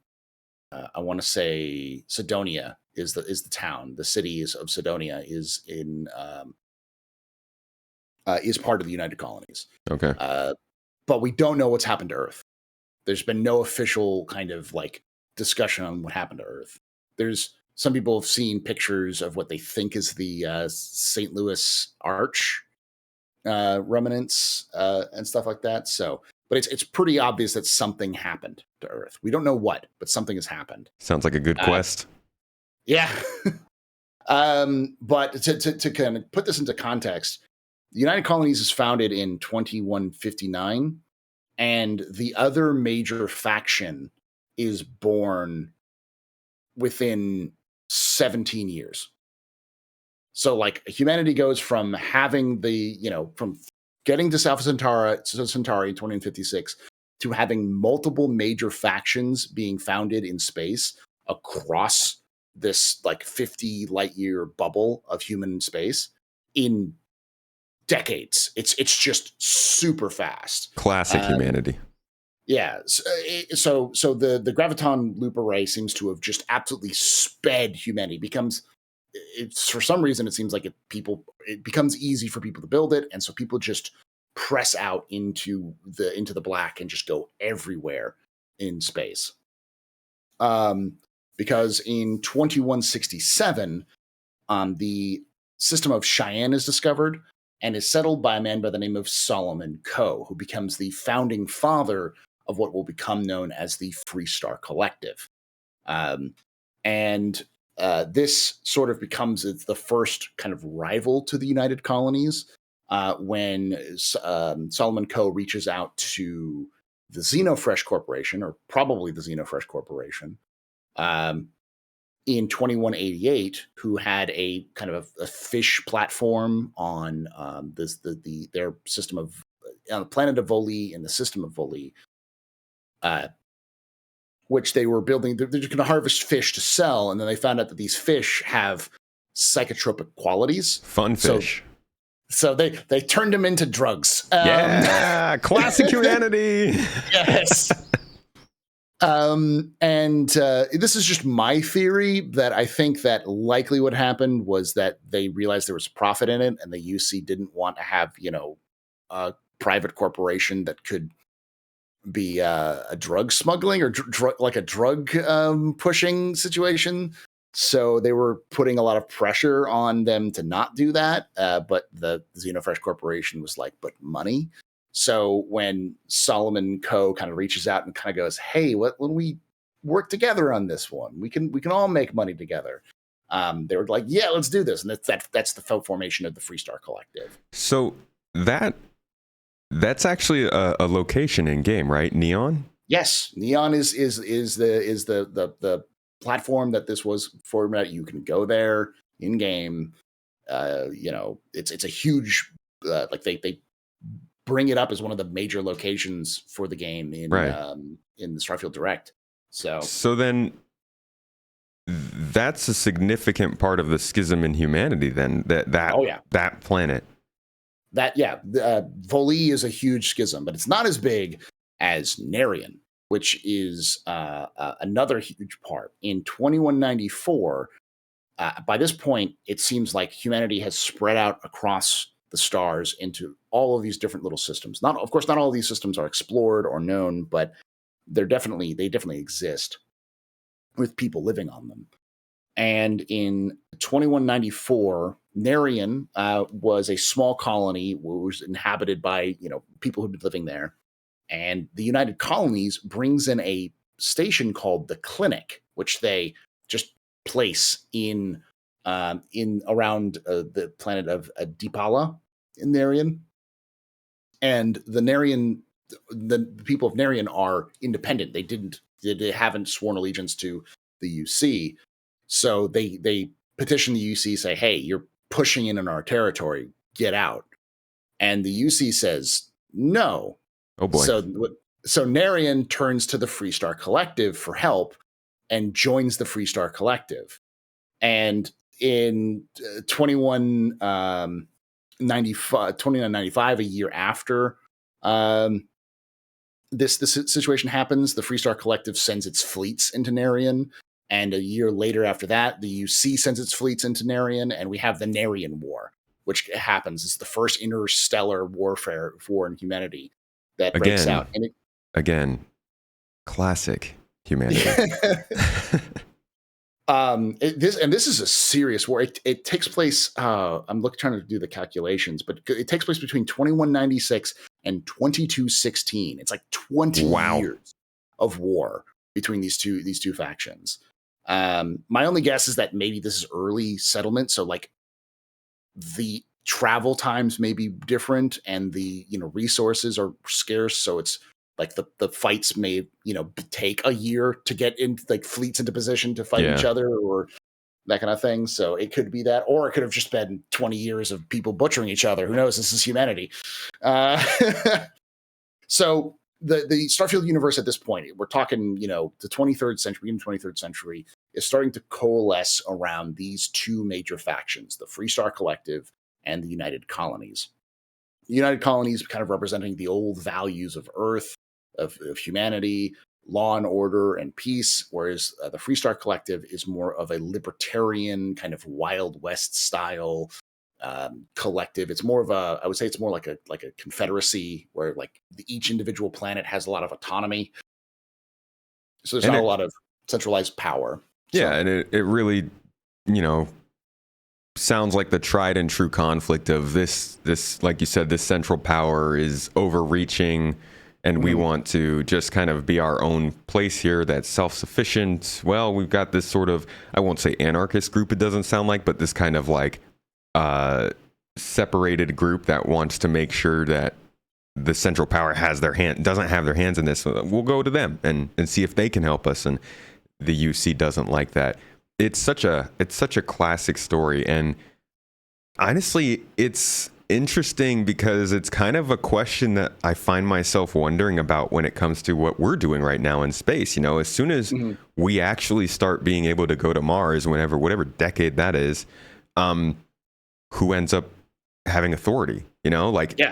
want to say Cydonia is the town. The city of Cydonia is part of the United Colonies. Okay. But we don't know what's happened to Earth. There's been no official kind of like discussion on what happened to Earth. Some people have seen pictures of what they think is the St. Louis Arch remnants and stuff like that. So but it's pretty obvious that something happened to Earth. We don't know what, but something has happened. Sounds like a good quest. Yeah. But to kind of put this into context, the United Colonies is founded in 2159, and the other major faction is born within 17 years. So like humanity goes from having from getting to Centauri in 2056 to having multiple major factions being founded in space across this like 50 light year bubble of human space in decades. It's just super fast. Classic humanity. Yeah. So the graviton loop array seems to have just absolutely sped humanity. It's for some reason it seems like it becomes easy for people to build it, and so people just press out into the black and just go everywhere in space. Because in 2167, the system of Cheyenne is discovered and is settled by a man by the name of Solomon Coe, who becomes the founding father of what will become known as the Free Star Collective. And this sort of becomes the first kind of rival to the United Colonies when Solomon Coe reaches out to the Xenofresh Corporation, or probably the Xenofresh Corporation, in 2188, who had a kind of a fish platform on their system of on the planet of Voli and the system of Voli, which they were building. They're just going to harvest fish to sell, and then they found out that these fish have psychotropic qualities. Fun fish. So they turned them into drugs. Yeah, classic humanity. Yes. And this is just my theory, that I think that likely what happened was that they realized there was profit in it, and the UC didn't want to have, a private corporation that could be a drug smuggling or like a drug pushing situation. So they were putting a lot of pressure on them to not do that. But the Xenofresh Corporation was like, but money. So when Solomon Coe kind of reaches out and kind of goes, hey, when we work together on this one, we can all make money together. They were like, yeah, let's do this. And that's the formation of the Free Star Collective. So that's actually a location in game, right? Neon? Yes. Neon is the platform that this was formatted. You can go there in game. It's a huge, they bring it up as one of the major locations for the game in the Starfield Direct. So then that's a significant part of the schism in humanity then, that planet. Voli is a huge schism, but it's not as big as Narian, which is another huge part. In 2194, by this point, it seems like humanity has spread out across the stars into all of these different little systems. Of course, not all of these systems are explored or known, but they definitely exist with people living on them. And in 2194, Narian was a small colony, was inhabited by people who'd been living there. And the United Colonies brings in a station called the Clinic, which they just place in around the planet of Deepala in Narian. And the people of Narian are independent. They haven't sworn allegiance to the UC. So they petition the UC, say, hey, you're pushing in our territory, get out. And the UC says, no. Oh boy. So Narian turns to the Free Star Collective for help and joins the Free Star Collective. And in 2995, a year after this situation happens, the Free Star Collective sends its fleets into Narian. And a year later after that, the UC sends its fleets into Narian, and we have the Narian War, which happens. It's the first interstellar warfare in humanity that breaks out. And again, classic humanity. This is a serious war. It takes place. I'm trying to do the calculations, but it takes place between 2196 and 2216. It's like 20 Wow. years of war between these two factions. My only guess is that maybe this is early settlement, so like the travel times may be different, and the resources are scarce, so it's like the fights may take a year to get in, like fleets into position to fight each Yeah. other, or that kind of thing. So it could be that, or it could have just been 20 years of people butchering each other. Who knows? This is humanity. Uh, so the Starfield universe at this point, we're talking, the 23rd century, in 23rd century, is starting to coalesce around these two major factions, the Freestar Collective and the United Colonies. The United Colonies kind of representing the old values of Earth, of humanity, law and order, and peace, whereas the Freestar Collective is more of a libertarian kind of Wild West style collective. It's more of a, I would say, it's more like a confederacy where like each individual planet has a lot of autonomy. So there's And not a it, lot of centralized power. yeah, So, and it really, sounds like the tried and true conflict of this, like you said, this central power is overreaching, and we want to just kind of be our own place here that's self-sufficient. Well, we've got this sort of, I won't say anarchist group, it doesn't sound like, but this kind of like separated group that wants to make sure that the central power doesn't have their hands in this. We'll go to them and see if they can help us. And the UC doesn't like that. It's such a classic story, and honestly, it's interesting because it's kind of a question that I find myself wondering about when it comes to what we're doing right now in space. As soon as we actually start being able to go to Mars, whatever decade that is, who ends up having authority?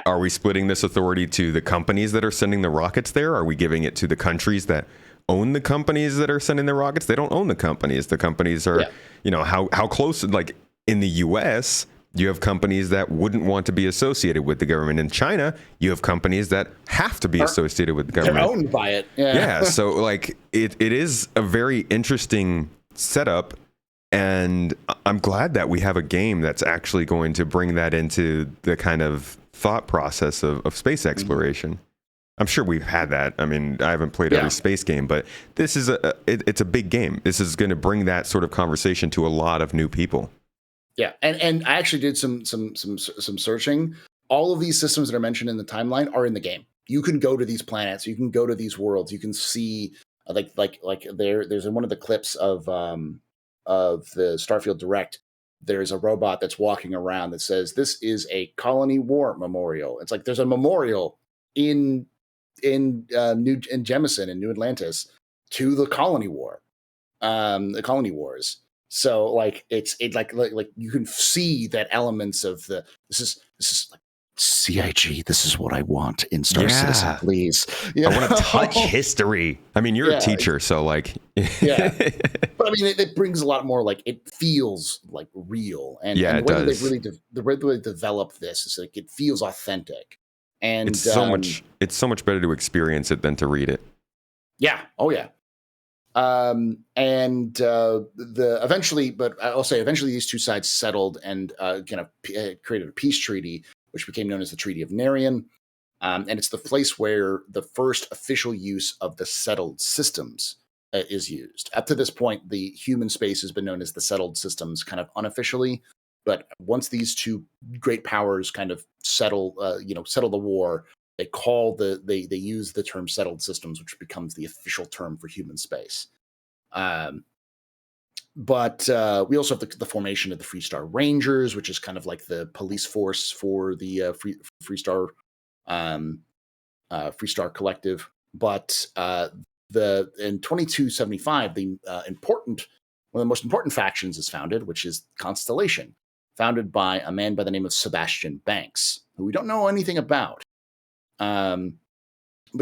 Are we splitting this authority to the companies that are sending the rockets there? Are we giving it to the countries that own the companies that are sending the rockets? They don't own the companies. The companies are, how close, like in the US, you have companies that wouldn't want to be associated with the government. In China, you have companies that have to be associated with the government. They're owned by it. Yeah. So like it is a very interesting setup. And I'm glad that we have a game that's actually going to bring that into the kind of thought process of space exploration. I'm sure we've had that. I mean, I haven't played every space game, but this is it's a big game. This is going to bring that sort of conversation to a lot of new people. Yeah, and I actually did some searching. All of these systems that are mentioned in the timeline are in the game. You can go to these planets. You can go to these worlds. You can see like there's in one of the clips of the Starfield Direct. There's a robot that's walking around that says this is a colony war memorial. It's like there's a memorial in Jemison in New Atlantis to the colony war, the colony wars. So like like you can see that elements of this is like CIG. This is what I want in Star Citizen, please. I want to touch history. I mean, you're a teacher, so like, yeah. But I mean, it brings a lot more. Like, it feels like real, and it the way does. the way they develop this is like it feels authentic, and it's so much better to experience it than to read it. Yeah. Oh yeah. But I'll say eventually these two sides settled and created a peace treaty, which became known as the Treaty of Narion. And it's the place where the first official use of the settled systems is used. Up to this point, the human space has been known as the settled systems kind of unofficially. But once these two great powers kind of settle the war, they use the term settled systems, which becomes the official term for human space. But we also have the formation of the Freestar Rangers, which is kind of like the police force for the Freestar Collective. But in 2275, one of the most important factions is founded, which is Constellation, founded by a man by the name of Sebastian Banks, who we don't know anything about. But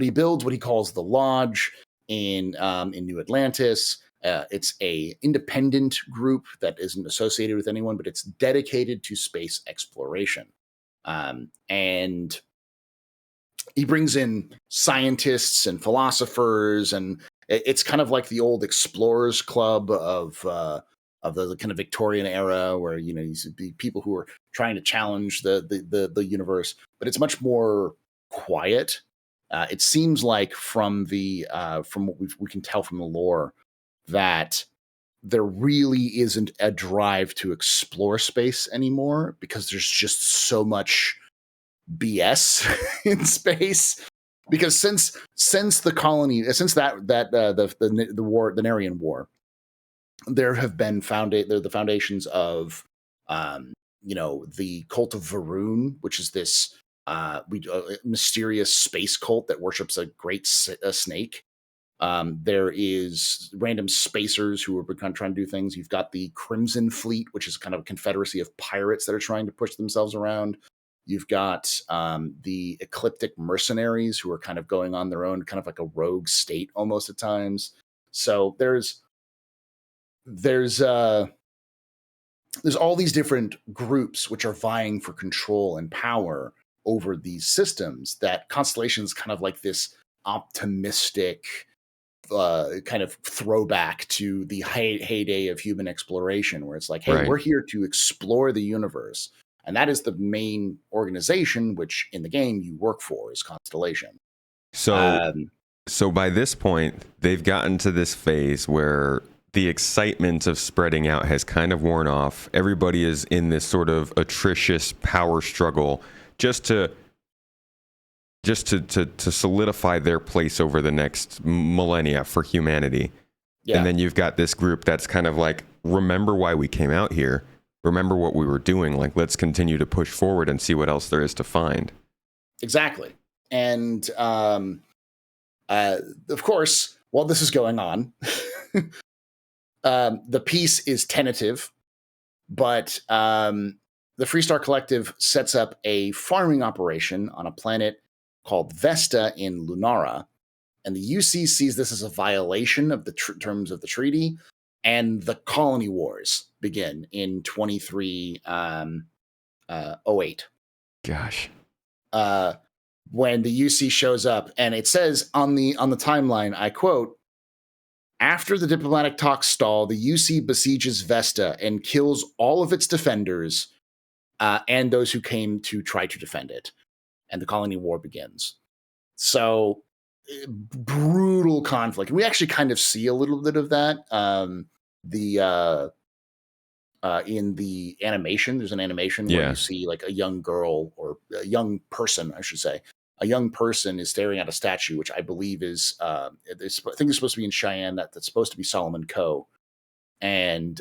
he builds what he calls the Lodge in New Atlantis. It's a independent group that isn't associated with anyone, but it's dedicated to space exploration. And he brings in scientists and philosophers, and it's kind of like the old Explorers Club of the kind of Victorian era, where you see people who are trying to challenge the universe, but it's much more quiet. It seems like from what we can tell from the lore that there really isn't a drive to explore space anymore because there's just so much BS in space. Because since the colony, since the war, the Narian War, there have been the foundations of the cult of Varun, which is this mysterious space cult that worships a great snake. There is random spacers who are trying to do things. You've got the Crimson Fleet, which is kind of a confederacy of pirates that are trying to push themselves around. You've got the Ecliptic mercenaries who are kind of going on their own, kind of like a rogue state almost at times. So there's all these different groups which are vying for control and power over these systems. That Constellation is kind of like this optimistic kind of throwback to the heyday of human exploration, where it's like, hey, Right. we're here to explore the universe. And that is the main organization, which in the game you work for, is Constellation. So by this point, they've gotten to this phase where the excitement of spreading out has kind of worn off. Everybody is in this sort of atrocious power struggle just to solidify their place over the next millennia for humanity. Yeah. And then you've got this group that's kind of like, remember why we came out here. Remember what we were doing. Like, let's continue to push forward and see what else there is to find. Exactly. And of course, while this is going on, the peace is tentative, but the Freestar Collective sets up a farming operation on a planet called Vesta in Lunara, and the UC sees this as a violation of the terms of the treaty, and the colony wars begin in 2308. Gosh. When the UC shows up, and it says on the timeline, I quote, "After the diplomatic talks stall, the UC besieges Vesta and kills all of its defenders and those who came to try to defend it. And the colony war begins." So brutal conflict. We actually kind of see a little bit of that. In the animation, there's an animation where you see like a young girl, or a young person, I should say. A young person is staring at a statue, which I believe is, I think it's supposed to be in Cheyenne. That's supposed to be Solomon Coe. And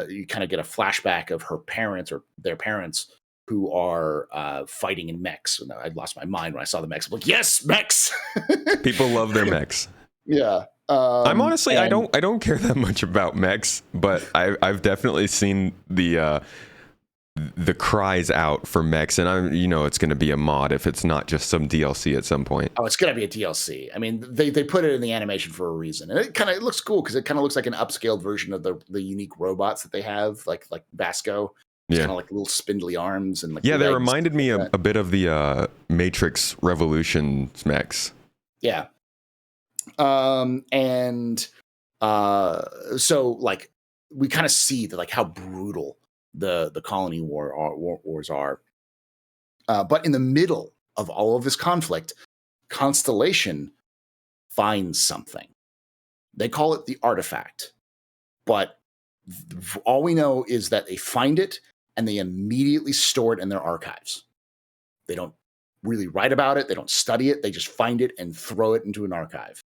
you kind of get a flashback of her parents, or their parents, who are fighting in mechs. And I lost my mind when I saw the mechs. I'm like, yes, mechs! People love their mechs. Yeah. I'm honestly, I don't care that much about mechs, but I've definitely seen the cries out for mechs, and it's going to be a mod if it's not just some DLC at some point. Oh, it's going to be a DLC. I mean, they put it in the animation for a reason, and it looks cool because it kind of looks like an upscaled version of the unique robots that they have, like Vasco. It's kind of like little spindly arms and they reminded me a bit of the Matrix Revolutions mechs. Yeah. So like we kind of see that, like, how brutal the colony wars are. But in the middle of all of this conflict, Constellation finds something. They call it the artifact, but all we know is that they find it and they immediately store it in their archives. They don't really write about it. They don't study it. They just find it and throw it into an archive.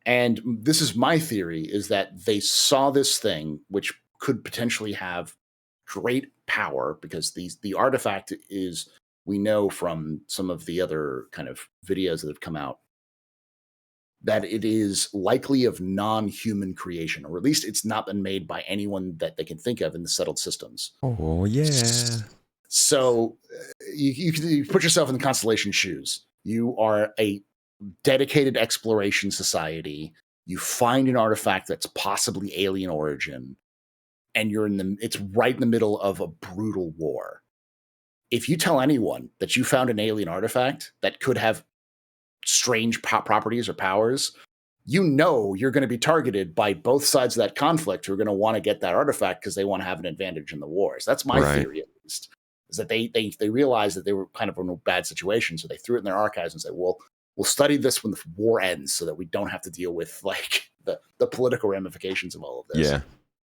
And this is my theory, is that they saw this thing, which could potentially have great power, because the artifact is, we know from some of the other kind of videos that have come out, that it is likely of non-human creation, or at least it's not been made by anyone that they can think of in the settled systems. Oh, yeah. So you put yourself in the Constellation shoes. You are a dedicated exploration society. You find an artifact that's possibly alien origin, and it's right in the middle of a brutal war. If you tell anyone that you found an alien artifact that could have strange properties or powers, you're going to be targeted by both sides of that conflict, who are going to want to get that artifact because they want to have an advantage in the wars. That's my theory, at least. is that they realized that they were kind of in a bad situation, so they threw it in their archives and said, well, we'll study this when the war ends so that we don't have to deal with like the political ramifications of all of this. Yeah.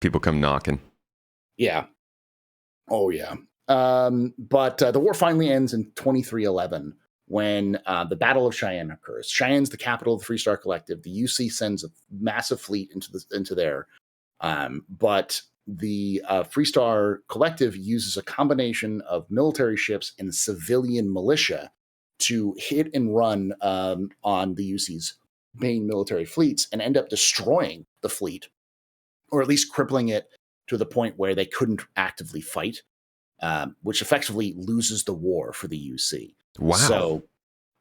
People come knocking. Yeah. Oh, yeah. But the war finally ends in 2311 when the Battle of Cheyenne occurs. Cheyenne's the capital of the Free Star Collective. The UC sends a massive fleet into there. But the Free Star Collective uses a combination of military ships and civilian militia to hit and run on the UC's main military fleets and end up destroying the fleet, or at least crippling it to the point where they couldn't actively fight, which effectively loses the war for the UC. Wow. So,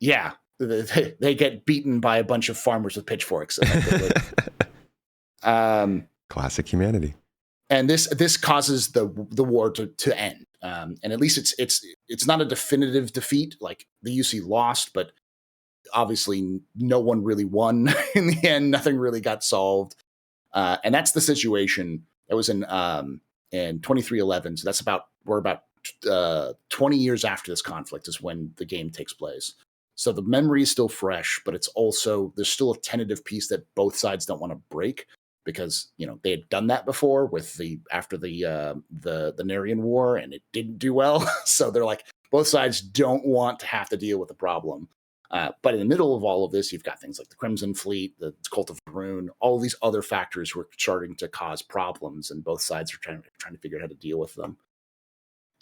yeah, they get beaten by a bunch of farmers with pitchforks. Classic humanity. And this causes the war to end. And at least it's not a definitive defeat. Like the UC lost, but obviously no one really won in the end. Nothing really got solved. And that's the situation that was in 2311. So that's we're about 20 years after this conflict is when the game takes place. So the memory is still fresh, but it's also, there's still a tentative piece that both sides don't want to break, because they had done that before after the Narian War, and it didn't do well. So they're like, both sides don't want to have to deal with the problem. But in the middle of all of this, you've got things like the Crimson Fleet, the Cult of Varun, all these other factors who are starting to cause problems, and both sides are trying to figure out how to deal with them.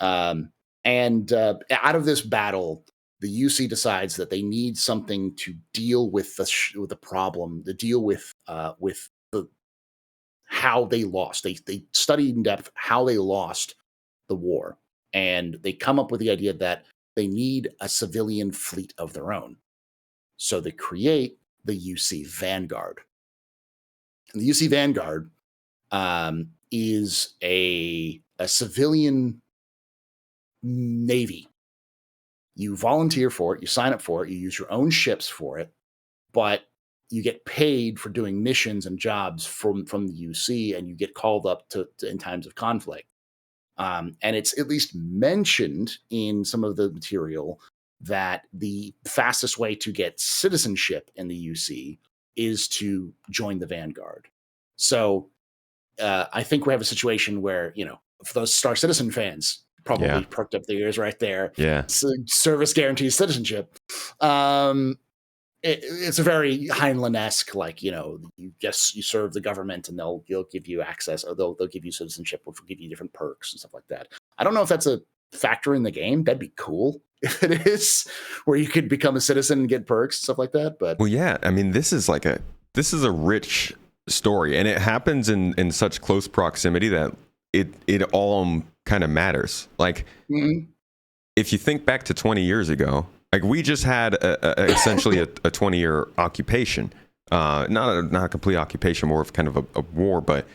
And out of this battle, the UC decides that they need something to deal with the problem, to deal with how they lost. They studied in depth how they lost the war, and they come up with the idea that they need a civilian fleet of their own. So they create the UC Vanguard. And the UC Vanguard is a civilian navy. You volunteer for it, you sign up for it, you use your own ships for it, but you get paid for doing missions and jobs from the UC, and you get called up to in times of conflict. And it's at least mentioned in some of the material that the fastest way to get citizenship in the UC is to join the Vanguard. So I think we have a situation where, for those Star Citizen fans, probably perked up their ears right there. Yeah. So service guarantees citizenship. It's a very Heinlein-esque, like, you serve the government and they'll give you access, or they'll give you citizenship, which will give you different perks and stuff like that. I don't know if that's a factor in the game. That'd be cool if it is, where you could become a citizen and get perks and stuff like that. But well, yeah, I mean, this is a rich story, and it happens in such close proximity that it all kind of matters. Like, if you think back to 20 years ago, like, we just had essentially a 20-year occupation, not a complete occupation, more of kind of a war, but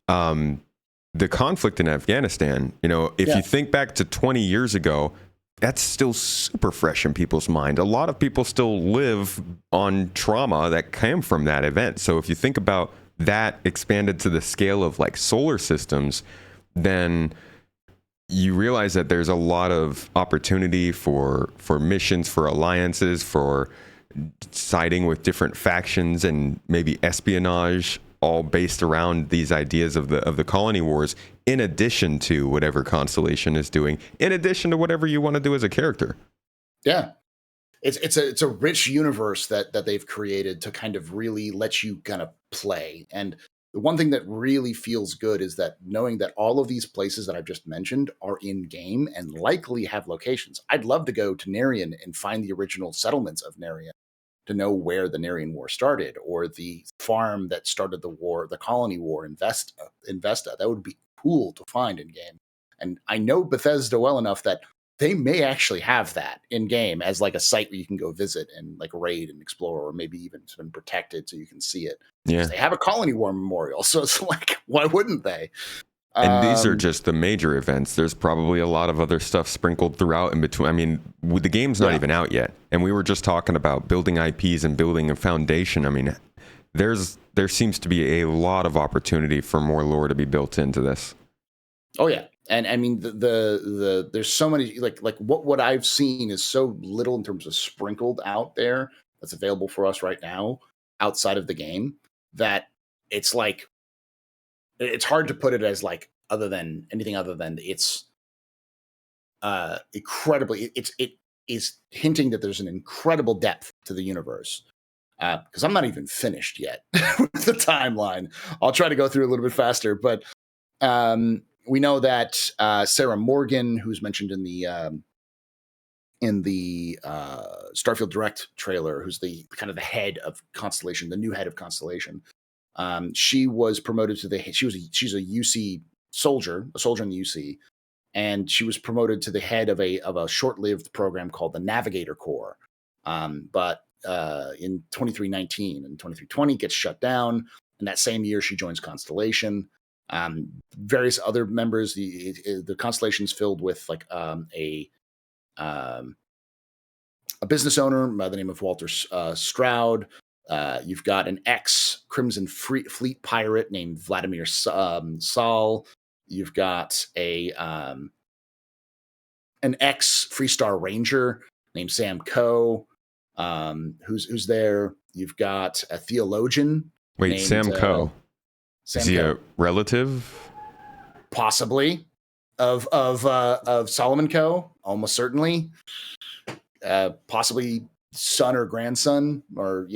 the conflict in Afghanistan, if you think back to 20 years ago, that's still super fresh in people's mind. A lot of people still live on trauma that came from that event. So if you think about that expanded to the scale of like solar systems, then you realize that there's a lot of opportunity for missions, for alliances, for siding with different factions, and maybe espionage, all based around these ideas of the colony wars, in addition to whatever Constellation is doing, in addition to whatever you want to do as a character. Yeah. It's a rich universe that they've created to kind of really let you kind of play. And the one thing that really feels good is that knowing that all of these places that I've just mentioned are in game and likely have locations. I'd love to go to Narian and find the original settlements of Narian, to know where the Narian War started, or the farm that started the war, the colony war in Vesta. That would be cool to find in game. And I know Bethesda well enough that they may actually have that in game as like a site where you can go visit and like raid and explore, or maybe even it's been protected so you can see it. Yeah. They have a colony war memorial. So it's like, why wouldn't they? And these are just the major events. There's probably a lot of other stuff sprinkled throughout in between. I mean, the game's not even out yet. And we were just talking about building IPs and building a foundation. I mean, there seems to be a lot of opportunity for more lore to be built into this. Oh, yeah. And I mean, there's so many, like what I've seen is so little in terms of sprinkled out there that's available for us right now outside of the game, that it's like it's hard to put it as like other than anything other than it's incredibly, it is hinting that there's an incredible depth to the universe. Because I'm not even finished yet with the timeline. I'll try to go through a little bit faster, but we know that Sarah Morgan, who's mentioned in the Starfield Direct trailer, who's the kind of the head of Constellation, the new head of Constellation, she was promoted to she's a UC soldier, a soldier in the UC, and she was promoted to the head of a short-lived program called the Navigator Corps. But in 2319 and 2320 gets shut down, and that same year she joins Constellation. Various other members, the Constellation's filled with like a business owner by the name of Walter Stroud. You've got an ex-Crimson Fleet pirate named Vladimir Saul. You've got an ex-Freestar Ranger named Sam Coe, who's there. You've got a theologian. Wait, Sam Coe. Is he a relative? Possibly of Solomon Coe, almost certainly. Possibly son or grandson, or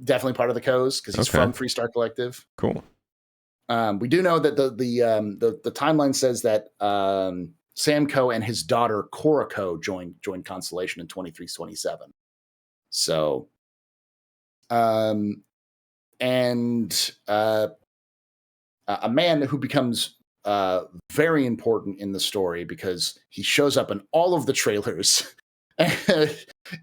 definitely part of the Coes because he's from Freestar Collective. Cool. We do know that the timeline says that Sam Coe and his daughter Cora Coe joined Constellation in 2327. So, and a man who becomes very important in the story because he shows up in all of the trailers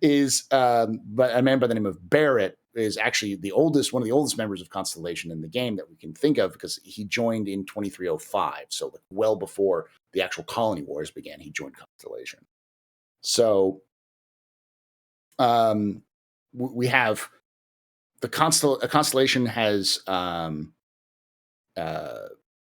is but a man by the name of Barrett, is actually one of the oldest members of Constellation in the game that we can think of, because he joined in 2305, so like well before the actual Colony Wars began. He joined Constellation. So we have the Constellation has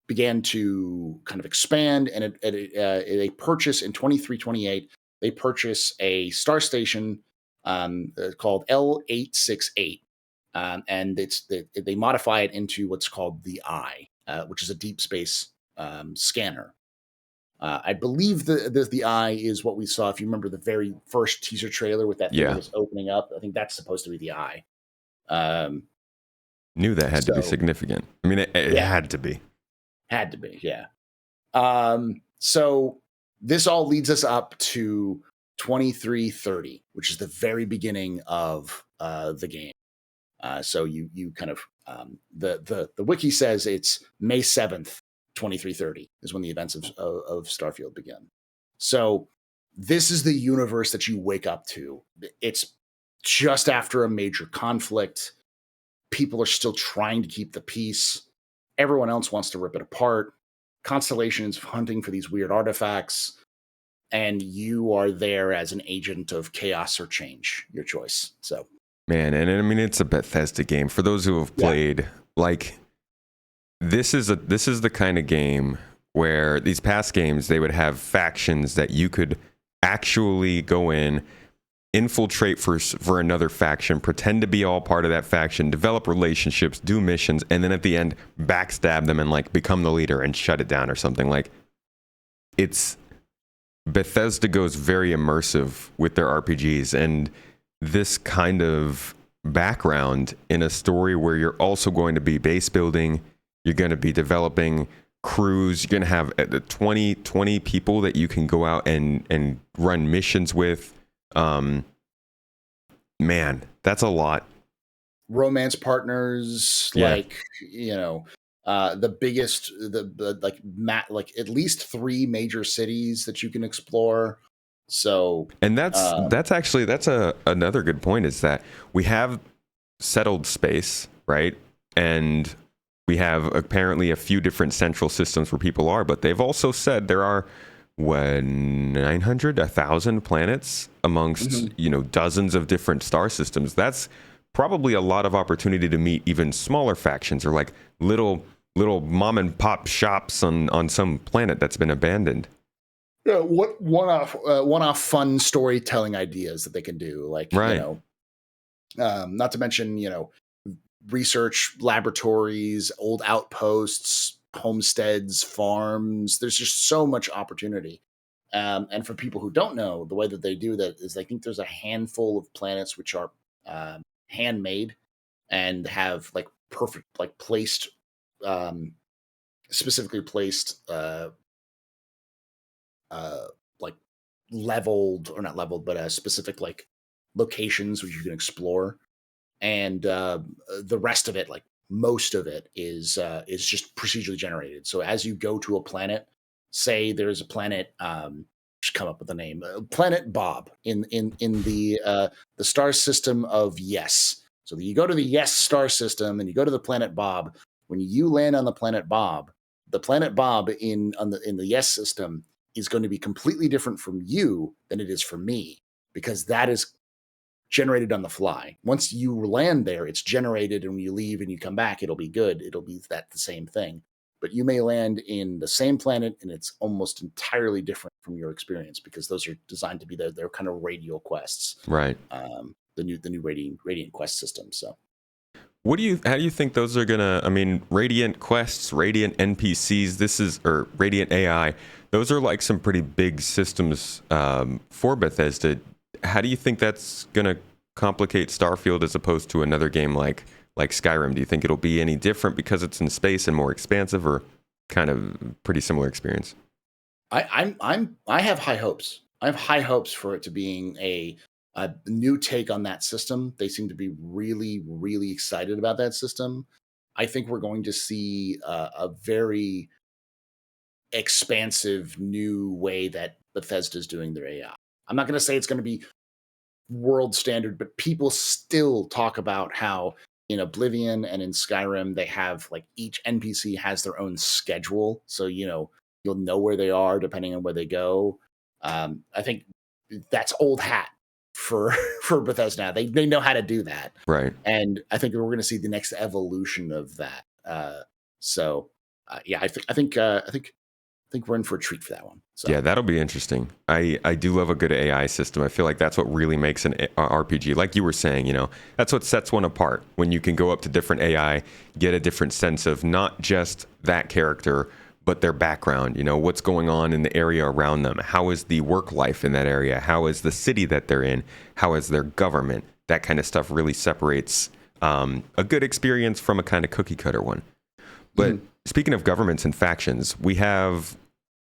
began to kind of expand, and they purchase in 2328. They purchase a star station called L868, and they modify it into what's called the Eye, which is a deep space scanner. I believe the Eye is what we saw. If you remember the very first teaser trailer with that thing that was opening up, I think that's supposed to be the Eye. Knew that had to be significant. I mean, it had to be. Had to be, yeah. So this all leads us up to 2330, which is the very beginning of the game. So you kind of the wiki says it's May 7th, 2330 is when the events of Starfield begin. So this is the universe that you wake up to. It's just after a major conflict. People are still trying to keep the peace. Everyone else wants to rip it apart. Constellation is hunting for these weird artifacts, and you are there as an agent of chaos or change, your choice. So, man, and I mean, it's a Bethesda game. For those who have played, like, this is the kind of game where these past games, they would have factions that you could actually go in, infiltrate for another faction, pretend to be all part of that faction, develop relationships, do missions, and then at the end backstab them and like become the leader and shut it down or something. Like, it's Bethesda goes very immersive with their RPGs, and this kind of background in a story where you're also going to be base building, you're going to be developing crews, you're going to have 20 people that you can go out and run missions with. Man, that's a lot. Romance partners, like, the biggest, like at least 3 major cities that you can explore. So, and that's another good point, is that we have settled space, right? And we have apparently a few different central systems where people are, but they've also said there are 900, 1,000 planets amongst dozens of different star systems. That's probably a lot of opportunity to meet even smaller factions, or like little little mom and pop shops on some planet that's been abandoned. What one-off fun storytelling ideas that they can do, like Right. not to mention research laboratories, old outposts, homesteads, farms. There's just so much opportunity. And for people who don't know, the way that they do that is I think there's a handful of planets which are handmade and have like perfect, like placed, um, specifically placed, like leveled or not leveled, but specific like locations which you can explore. And the rest of it, like most of it, is just procedurally generated. So as you go to a planet, say there's a planet, just come up with a name, Planet Bob in the star system of Yes. So you go to the Yes star system and you go to the planet Bob. When you land on the planet Bob in the Yes system is going to be completely different from you than it is for me, because that is generated on the fly. Once you land there, it's generated, and when you leave and you come back, it'll be good. It'll be the same thing. But you may land in the same planet, and it's almost entirely different from your experience, because those are designed to be their kind of radial quests. Right. The new radiant quest system. So How do you think those are gonna? I mean, Radiant quests, Radiant NPCs. Or Radiant AI. Those are like some pretty big systems for Bethesda. How do you think that's gonna complicate Starfield as opposed to another game like Skyrim? Do you think it'll be any different because it's in space and more expansive, or kind of pretty similar experience? I have high hopes. I have high hopes for it to being a new take on that system. They seem to be really, really excited about that system. I think we're going to see a very expansive new way that Bethesda's doing their AI. I'm not going to say it's going to be world standard, but people still talk about how in Oblivion and in Skyrim they have like each NPC has their own schedule, so you'll know where they are depending on where they go. I think that's old hat for for Bethesda now. They know how to do that, Right. and I think we're going to see the next evolution of that. So yeah, I think we're in for a treat for that one. So Yeah, that'll be interesting. I do love a good AI system. I feel like that's what really makes an RPG. Like you were saying, that's what sets one apart. When you can go up to different AI, get a different sense of not just that character, but their background. What's going on in the area around them. How is the work life in that area? How is the city that they're in? How is their government? That kind of stuff really separates a good experience from a kind of cookie cutter one. But speaking of governments and factions, we have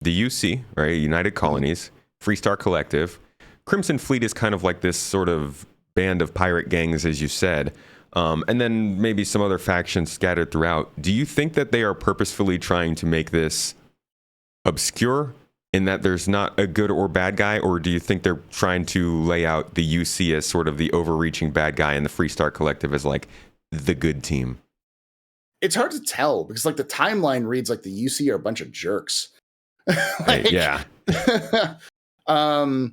the UC, right? United Colonies, Free Star Collective. Crimson Fleet is kind of like this sort of band of pirate gangs, as you said. And then maybe some other factions scattered throughout. Do you think that they are purposefully trying to make this obscure in that there's not a good or bad guy? Or do you think they're trying to lay out the UC as sort of the overreaching bad guy and the Free Star Collective as like the good team? it's hard to tell because like the timeline reads like the UC are a bunch of jerks. Yeah. I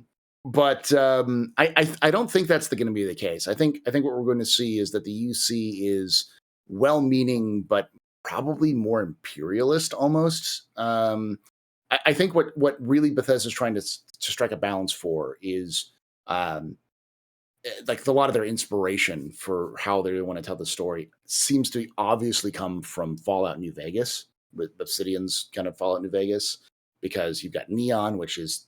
don't think that's going to be the case. I think what we're going to see is that the UC is well-meaning, but probably more imperialist almost. I think what really Bethesda is trying to strike a balance for is like a lot of their inspiration for how they want to tell the story seems to obviously come from Fallout New Vegas, with Obsidian's kind of Fallout New Vegas, because you've got Neon, which is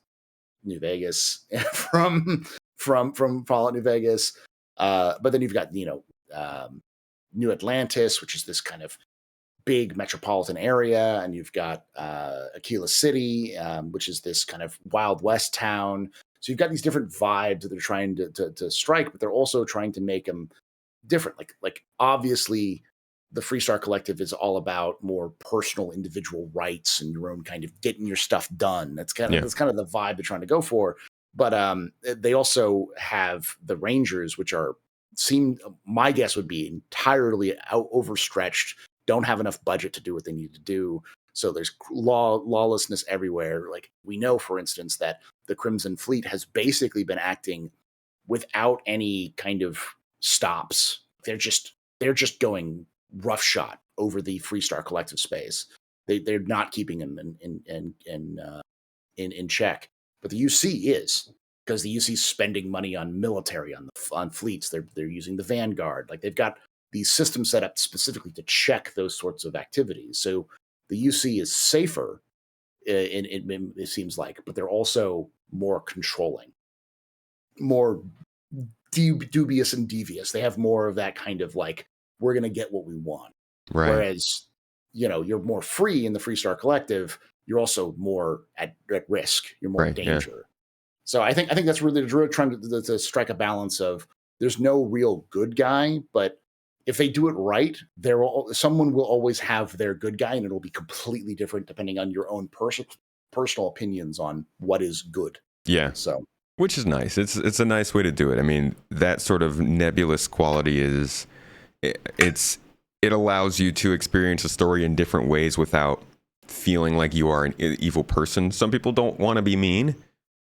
New Vegas from Fallout New Vegas, but then you've got New Atlantis, which is this kind of big metropolitan area, and you've got Aquila City, which is this kind of Wild West town. So you've got these different vibes that they're trying to strike, but they're also trying to make them different. Like obviously, the Freestar Collective is all about more personal, individual rights and your own kind of getting your stuff done. That's kind of the vibe they're trying to go for. But they also have the Rangers, which my guess would be entirely overstretched, don't have enough budget to do what they need to do. So there's lawlessness everywhere. Like we know, for instance, that the Crimson Fleet has basically been acting without any kind of stops. They're just going roughshod over the Freestar Collective space. They're not keeping them in check, but the UC is, because the UC is spending money on military, on fleets. They're using the Vanguard. Like, they've got these systems set up specifically to check those sorts of activities. So the UC is safer, it seems like, but they're also more controlling, more dubious and devious. They have more of that kind of like, we're going to get what we want. Right. Whereas, you're more free in the Freestar Collective. You're also more at risk. You're more in danger. Yeah. So I think that's really trying to strike a balance of, there's no real good guy, but if they do it right, someone will always have their good guy, and it'll be completely different depending on your own personal opinions on what is good. Yeah. So, which is nice. It's a nice way to do it. I mean, that sort of nebulous quality is, it allows you to experience a story in different ways without feeling like you are an evil person. Some people don't want to be mean,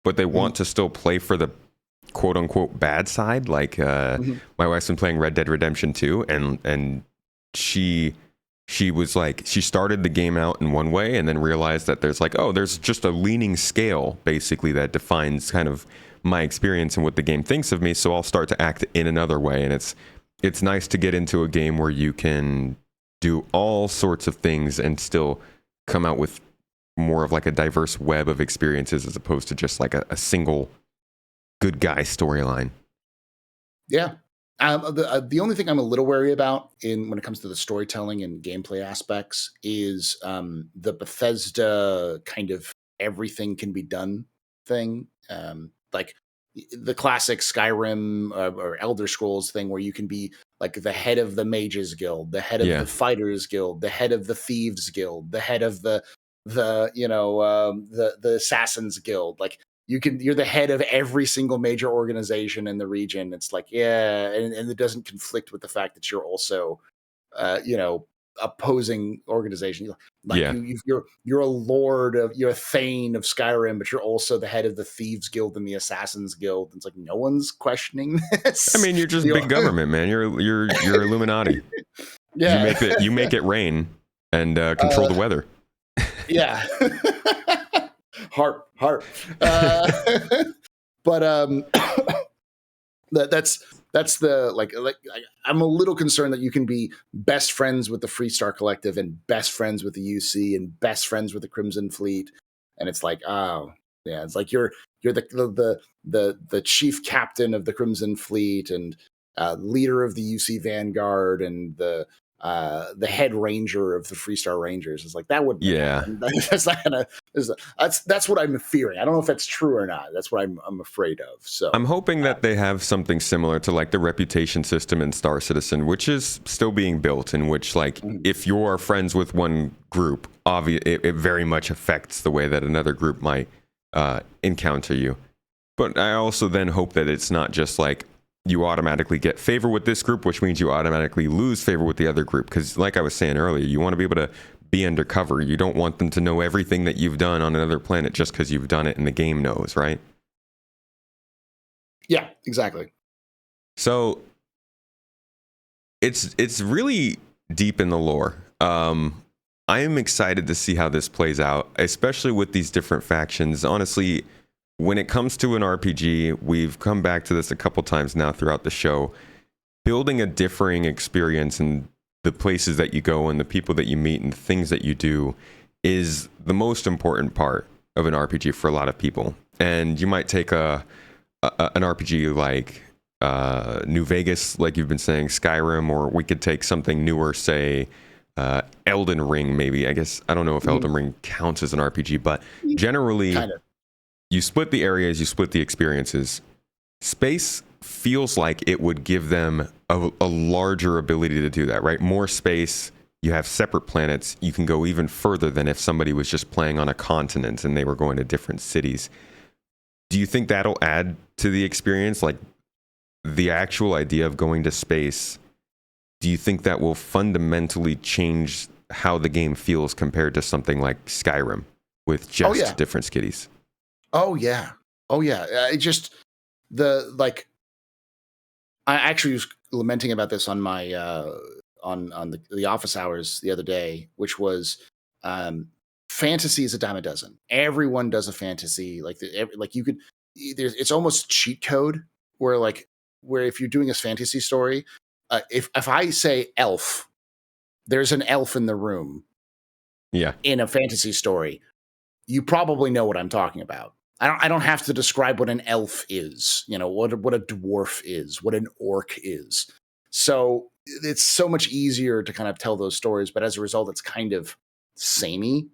but they want to still play for the quote unquote bad side. Like my wife's been playing Red Dead Redemption 2, and she was like, she started the game out in one way and then realized that there's just a leaning scale basically that defines kind of my experience and what the game thinks of me. So I'll start to act in another way. And it's nice to get into a game where you can do all sorts of things and still come out with more of like a diverse web of experiences, as opposed to just like a single good guy storyline. Yeah. The only thing I'm a little wary about when it comes to the storytelling and gameplay aspects is the Bethesda kind of everything can be done thing. Like the classic Skyrim or Elder Scrolls thing, where you can be like the head of the Mages Guild, the head of the Fighters Guild, the head of the Thieves Guild, the head of the Assassins Guild. Like, you're the head of every single major organization in the region. It's like, and it doesn't conflict with the fact that you're also, opposing organization. Like, you're a lord you're a Thane of Skyrim, but you're also the head of the Thieves Guild and the Assassins Guild. It's like, no one's questioning this. I mean, you're just big government, man. You're Illuminati. Yeah, you make it rain and control the weather. Yeah. Harp. But that's the like I'm a little concerned that you can be best friends with the Freestar Collective and best friends with the UC and best friends with the Crimson Fleet, and it's like, oh yeah, it's like you're the chief captain of the Crimson Fleet and leader of the UC Vanguard and the head ranger of the Freestar Rangers. Is like, that would that's not gonna that's what I'm fearing. I don't know if that's true or not. That's what I'm afraid of. So I'm hoping that they have something similar to like the reputation system in Star Citizen, which is still being built, in which like if you are friends with one group, it very much affects the way that another group might encounter you. But I also then hope that it's not just like you automatically get favor with this group, which means you automatically lose favor with the other group. Because like I was saying earlier, you want to be able to be undercover. You don't want them to know everything that you've done on another planet just because you've done it and the game knows, right? Yeah, exactly. So it's really deep in the lore. I am excited to see how this plays out, especially with these different factions. Honestly, when it comes to an RPG, we've come back to this a couple times now throughout the show. Building a differing experience in the places that you go and the people that you meet and the things that you do is the most important part of an RPG for a lot of people. And you might take an RPG like New Vegas, like you've been saying, Skyrim, or we could take something newer, say Elden Ring, maybe. I guess I don't know if Elden Ring counts as an RPG, but generally, you split the areas, you split the experiences. Space feels like it would give them a larger ability to do that, right? More space, you have separate planets, you can go even further than if somebody was just playing on a continent and they were going to different cities. Do you think that'll add to the experience? Like the actual idea of going to space, do you think that will fundamentally change how the game feels compared to something like Skyrim with just different skitties? Oh yeah. It just I actually was lamenting about this on my on the office hours the other day, which was fantasy is a dime a dozen. Everyone does a fantasy. Like you could, it's almost cheat code where if you're doing a fantasy story, if I say elf, there's an elf in the room. Yeah. In a fantasy story, you probably know what I'm talking about. I don't have to describe what an elf is, what a dwarf is, what an orc is. So it's so much easier to kind of tell those stories, but as a result, it's kind of samey.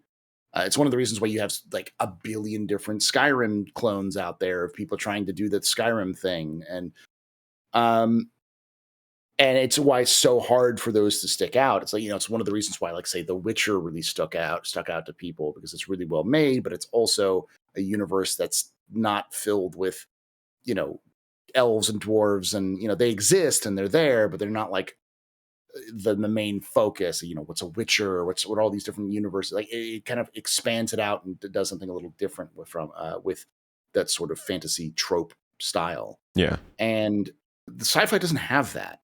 It's one of the reasons why you have like a billion different Skyrim clones out there of people trying to do that Skyrim thing, and it's why it's so hard for those to stick out. It's like, it's one of the reasons why, like, say, The Witcher really stuck out to people, because it's really well made, but it's also a universe that's not filled with, elves and dwarves, and, they exist and they're there, but they're not like the main focus. What's a Witcher, or what all these different universes, like it kind of expands it out and does something a little different with that sort of fantasy trope style. Yeah. And the sci-fi doesn't have that.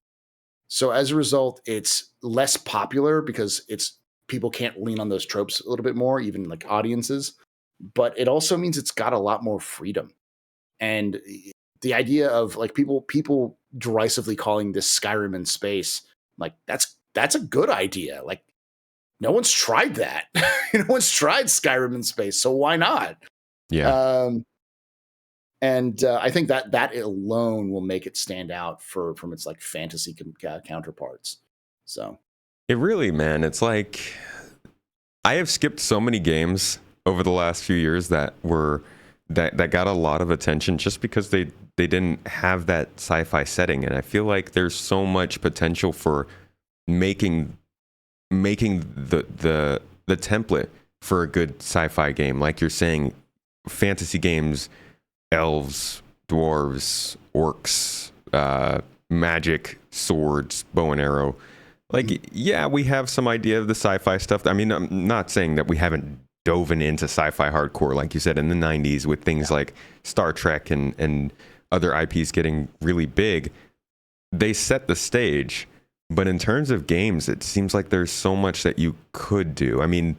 So as a result, it's less popular because people can't lean on those tropes a little bit more, even like audiences. But it also means it's got a lot more freedom. And the idea of like people derisively calling this Skyrim in space, like that's a good idea. Like no one's tried that. No one's tried Skyrim in space, so why not? Yeah. And I think that alone will make it stand out from its like fantasy counterparts. So It really, man, it's like I have skipped so many games over the last few years that got a lot of attention just because they didn't have that sci-fi setting, and I feel like there's so much potential for making the template for a good sci-fi game. Like you're saying, fantasy games, elves, dwarves, orcs, magic, swords, bow and arrow. Like, yeah, we have some idea of the sci-fi stuff. I mean, I'm not saying that we haven't dove into sci-fi hardcore, like you said, in the 90s with things like Star Trek and other IPs getting really big. They set the stage. But in terms of games, it seems like there's so much that you could do. I mean,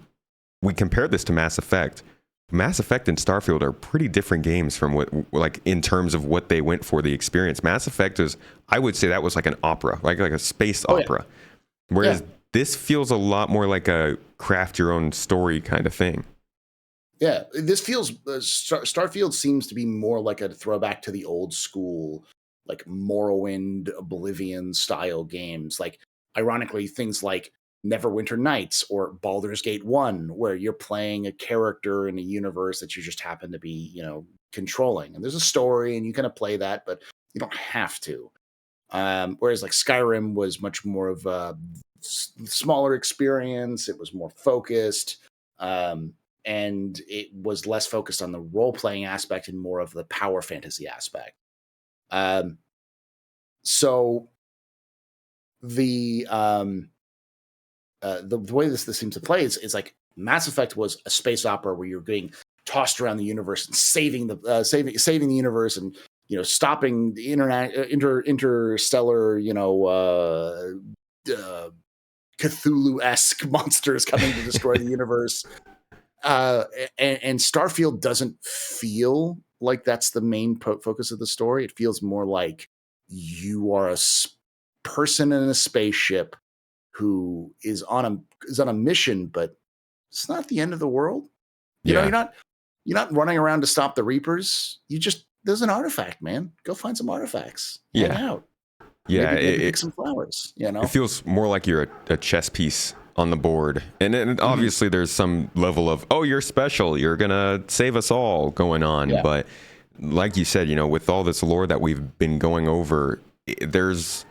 we compare this to Mass Effect. Mass Effect and Starfield are pretty different games from what, like, in terms of what they went for the experience. Mass Effect is, I would say that was like an opera, like a space opera. Whereas this feels a lot more like a craft your own story kind of thing. Yeah, this feels, Starfield seems to be more like a throwback to the old school, like Morrowind, Oblivion style games. Like, ironically, things like Neverwinter Nights or Baldur's Gate 1, where you're playing a character in a universe that you just happen to be, controlling. And there's a story and you kind of play that, but you don't have to. Whereas like Skyrim was much more of a smaller experience. It was more focused. And it was less focused on the role-playing aspect and more of the power fantasy aspect. So the way this seems to play is like Mass Effect was a space opera where you're being tossed around the universe and saving the universe, and stopping the interstellar Cthulhu-esque monsters coming to destroy the universe. And Starfield doesn't feel like that's the main focus of the story. It feels more like you are a person in a spaceship who is on a mission, but it's not the end of the world. You're not running around to stop the Reapers. There's an artifact, man. Go find some artifacts. Hang out. Yeah, maybe pick some flowers. It feels more like you're a chess piece on the board, and obviously there's some level of, oh, you're special, you're gonna save us all going on. Yeah. But like you said, with all this lore that we've been going over, there's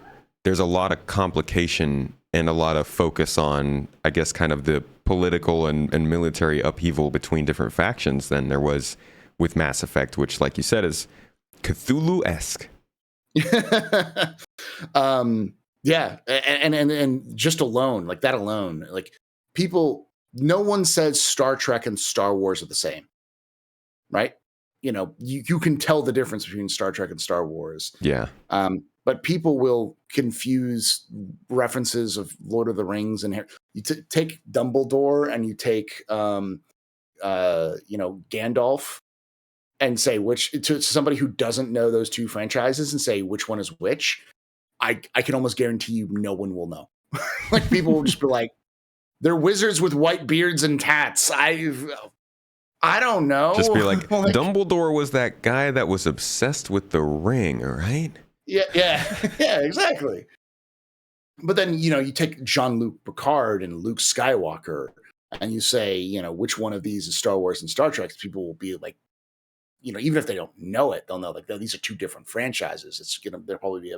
a lot of complication and a lot of focus on, I guess, kind of the political and military upheaval between different factions than there was with Mass Effect, which, like you said, is Cthulhu-esque. Yeah, and just alone, like that alone, like no one says Star Trek and Star Wars are the same, right? You can tell the difference between Star Trek and Star Wars. Yeah. but people will confuse references of Lord of the Rings and you take Dumbledore and you take Gandalf and say which to somebody who doesn't know those two franchises and say which one is which. I can almost guarantee you no one will know. Like people will just be like, they're wizards with white beards and tats. I don't know. Just be like, Dumbledore was that guy that was obsessed with the ring, right? Yeah, yeah, exactly. But then, you take Jean-Luc Picard and Luke Skywalker and you say, which one of these is Star Wars and Star Trek, people will be like, even if they don't know it, they'll know like, these are two different franchises. It's they'll probably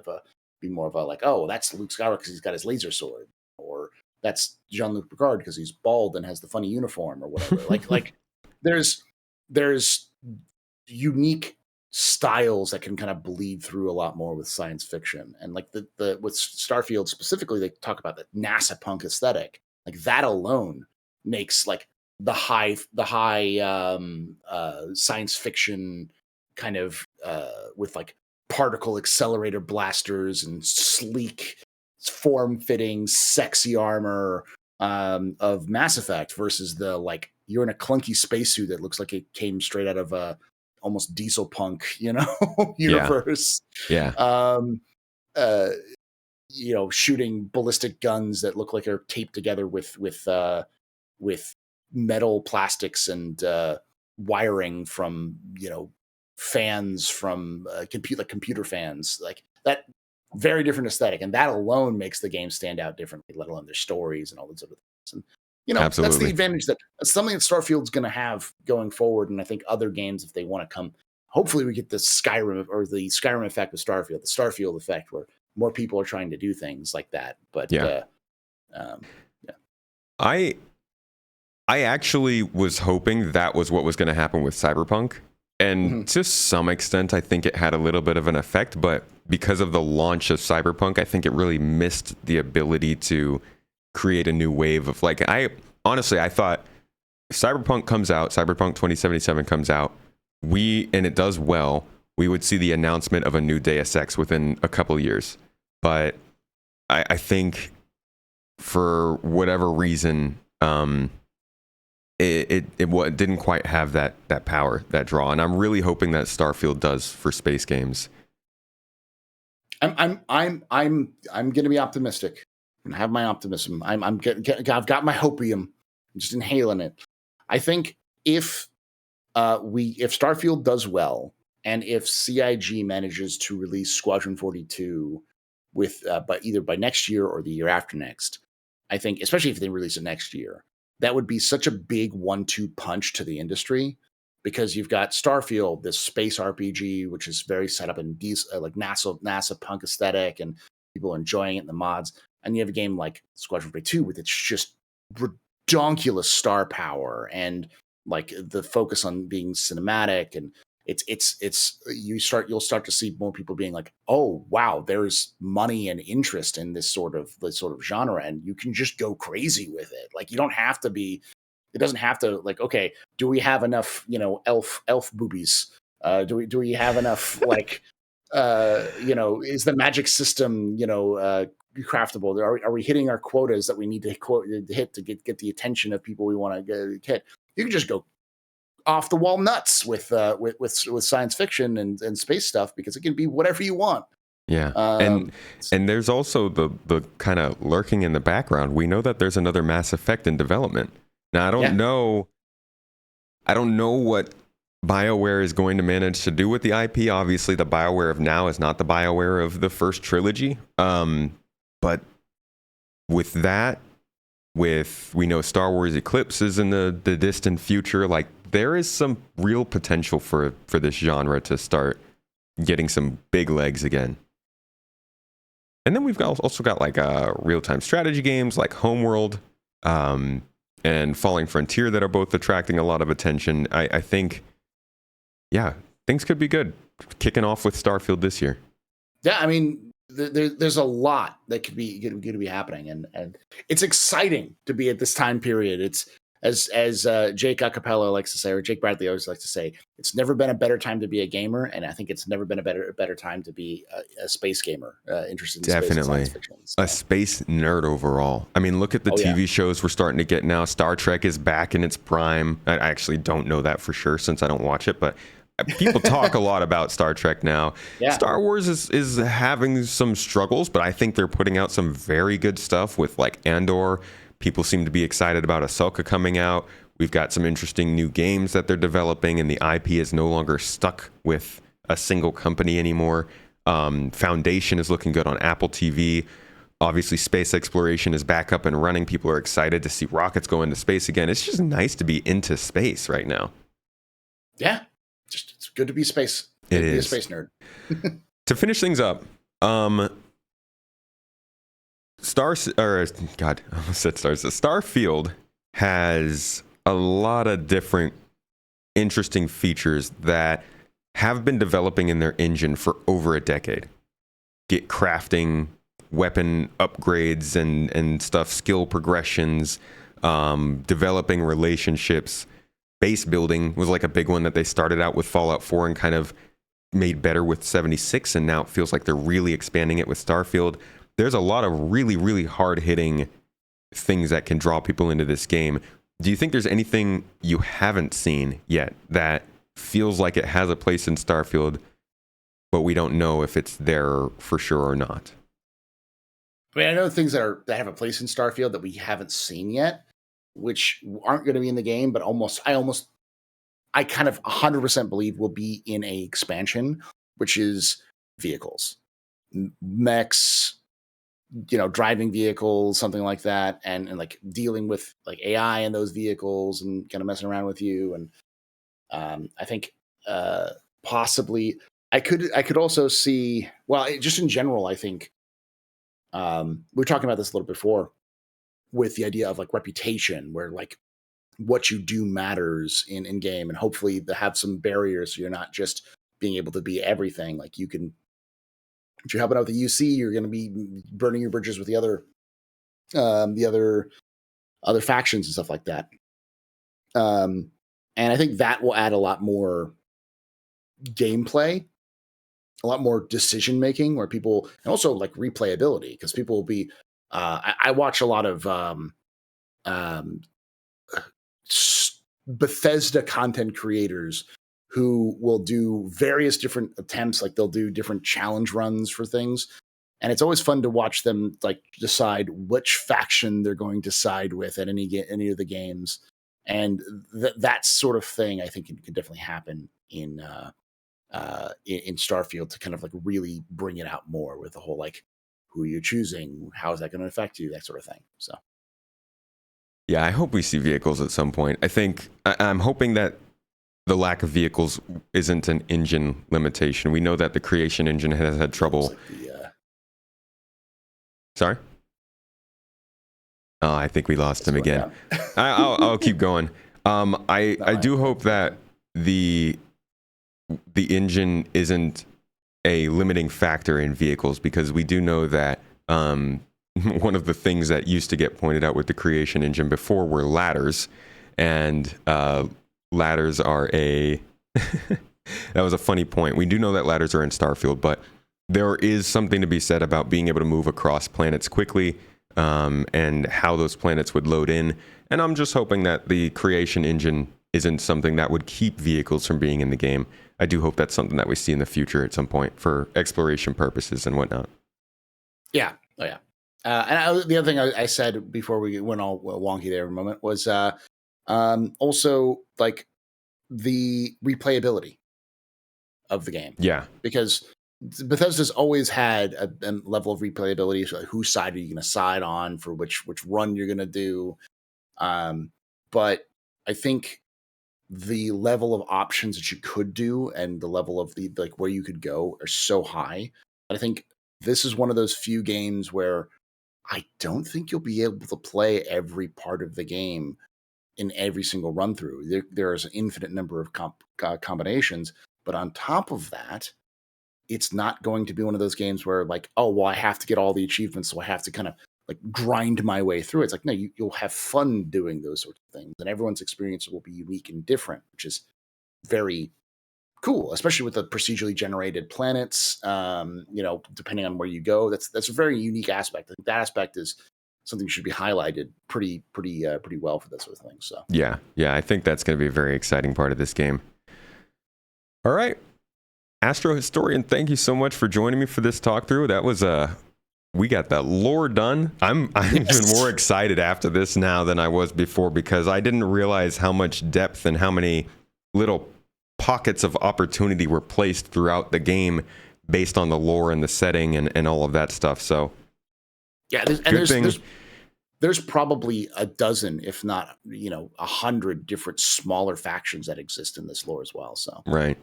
be more of a like, oh, that's Luke Skywalker because he's got his laser sword, or that's Jean-Luc Picard because he's bald and has the funny uniform or whatever. like there's unique styles that can kind of bleed through a lot more with science fiction. And like the with Starfield specifically, they talk about the NASA punk aesthetic. Like that alone makes like the high science fiction kind of with like particle accelerator blasters and sleek form-fitting sexy armor of Mass Effect versus the like you're in a clunky spacesuit that looks like it came straight out of a almost diesel punk universe. Yeah. Shooting ballistic guns that look like they're taped together with metal plastics and wiring from fans from computer fans, like that. Very different aesthetic, and that alone makes the game stand out differently, let alone their stories and all those other things. And Absolutely. That's the advantage that's something that Starfield's going to have going forward. And I think other games, if they want to come, hopefully we get the Skyrim or the Skyrim effect with Starfield, the Starfield effect, where more people are trying to do things like that. But I actually was hoping that was what was going to happen with Cyberpunk. And to some extent, I think it had a little bit of an effect. But because of the launch of Cyberpunk, I think it really missed the ability to create a new wave of like, I thought Cyberpunk comes out, Cyberpunk 2077 comes out, and it does well, we would see the announcement of a new Deus Ex within a couple of years. But I think for whatever reason, it didn't quite have that power, that draw, and I'm really hoping that Starfield does for space games. I'm going to be optimistic and have my optimism. I've got my hopium. I'm just inhaling it. I think if Starfield does well, and if CIG manages to release Squadron 42 either by next year or the year after next, I think, especially if they release it next year, that would be such a big 1-2 punch to the industry, because you've got Starfield, this space RPG, which is very set up in like NASA punk aesthetic, and people are enjoying it in the mods. And you have a game like Squadron 42 with its just redonkulous star power and like the focus on being cinematic, and you'll start to see more people being like, oh wow, there's money and interest in this sort of genre, and you can just go crazy with it. Like it doesn't have to like, okay, do we have enough elf boobies? Do we have enough like is the magic system craftable? Are we hitting our quotas that we need to hit to get the attention of people we want to get? You can just go off the wall nuts with science fiction and space stuff, because it can be whatever you want. Yeah. And there's also the kind of lurking in the background. We know that there's another Mass Effect in development. Now I don't know what BioWare is going to manage to do with the IP. Obviously the BioWare of now is not the BioWare of the first trilogy. But with that, we know Star Wars Eclipse is in the distant future, like there is some real potential for this genre to start getting some big legs again. And then we've also got like real-time strategy games like Homeworld and Falling Frontier that are both attracting a lot of attention. I think, things could be good. Kicking off with Starfield this year. Yeah, I mean, there's a lot that could be happening, and it's exciting to be at this time period. as Jake Acapella likes to say, or Jake Bradley always likes to say, it's never been a better time to be a gamer, and I think it's never been a better time to be a space gamer, interested in space and Definitely. science fiction. So. A space nerd overall. I mean, look at the TV shows we're starting to get now. Star Trek is back in its prime. I actually don't know that for sure since I don't watch it, but people talk a lot about Star Trek now. Yeah. Star Wars is having some struggles, but I think they're putting out some very good stuff with like Andor. People seem to be excited about Ahsoka coming out. We've got some interesting new games that they're developing, and the IP is no longer stuck with a single company anymore. Foundation is looking good on Apple TV. Obviously, space exploration is back up and running. People are excited to see rockets go into space again. It's just nice to be into space right now. Yeah, just it's good to be space. It be is. a space nerd. To finish things up, Starfield has a lot of different interesting features that have been developing in their engine for over a decade. Get crafting, weapon upgrades and stuff, skill progressions, developing relationships. Base building was like a big one that they started out with Fallout 4 and kind of made better with 76, and now it feels like they're really expanding it with Starfield. There's a lot of really, really hard-hitting things that can draw people into this game. Do you think there's anything you haven't seen yet that feels like it has a place in Starfield, but we don't know if it's there for sure or not? I mean, I know things that have a place in Starfield that we haven't seen yet, which aren't going to be in the game, but I kind of 100% believe will be in a expansion, which is vehicles, mechs, driving vehicles, something like that, and like dealing with like AI in those vehicles and kind of messing around with you. And I think possibly I could also see, well, just in general, I think we were talking about this a little before with the idea of like reputation, where like what you do matters in game, and hopefully they have some barriers so you're not just being able to be everything. Like you can, if you're helping out the UC, you're going to be burning your bridges with the other factions and stuff like that. And I think that will add a lot more gameplay, a lot more decision making, where people, and also like replayability, because people will be. I watch a lot of Bethesda content creators who will do various different attempts, like they'll do different challenge runs for things, and it's always fun to watch them like decide which faction they're going to side with at any of the games, and that sort of thing I think can definitely happen in Starfield, to kind of like really bring it out more with the whole like, who are you choosing, how is that going to affect you, that sort of thing. So yeah, I hope we see vehicles at some point. I think I'm hoping that the lack of vehicles isn't an engine limitation. We know that the creation engine has had trouble. like Sorry? Oh, I think we lost him again. I'll keep going. I do hope that the engine isn't a limiting factor in vehicles, because we do know that one of the things that used to get pointed out with the creation engine before were ladders, and ladders are that was a funny point. We do know that ladders are in Starfield, but there is something to be said about being able to move across planets quickly, and how those planets would load in. And I'm just hoping that the creation engine isn't something that would keep vehicles from being in the game. I do hope that's something that we see in the future at some point for exploration purposes and whatnot. Yeah. Oh, yeah. And the other thing I said before we went all wonky there for a moment was also like the replayability of the game. Yeah. Because Bethesda's always had a level of replayability. So like, whose side are you going to side on for which run you're going to do? But I think the level of options that you could do and the level of the like where you could go are so high. I think this is one of those few games where I don't think you'll be able to play every part of the game in every single run through. There's an infinite number of combinations, but on top of that, it's not going to be one of those games where like, oh, well, I have to get all the achievements, so I have to kind of like grind my way through it. It's like, no, you'll have fun doing those sorts of things, and everyone's experience will be unique and different, which is very cool, especially with the procedurally generated planets. Depending on where you go, that's a very unique aspect. I think that aspect is something should be highlighted pretty well for that sort of thing. So yeah, I think that's going to be a very exciting part of this game. All right, AstroHistorian, thank you so much for joining me for this talk through. That was we got that lore done. I'm even more excited after this now than I was before, because I didn't realize how much depth and how many little pockets of opportunity were placed throughout the game based on the lore and the setting and all of that stuff. So yeah, there's probably a dozen, if not 100 different smaller factions that exist in this lore as well. So right,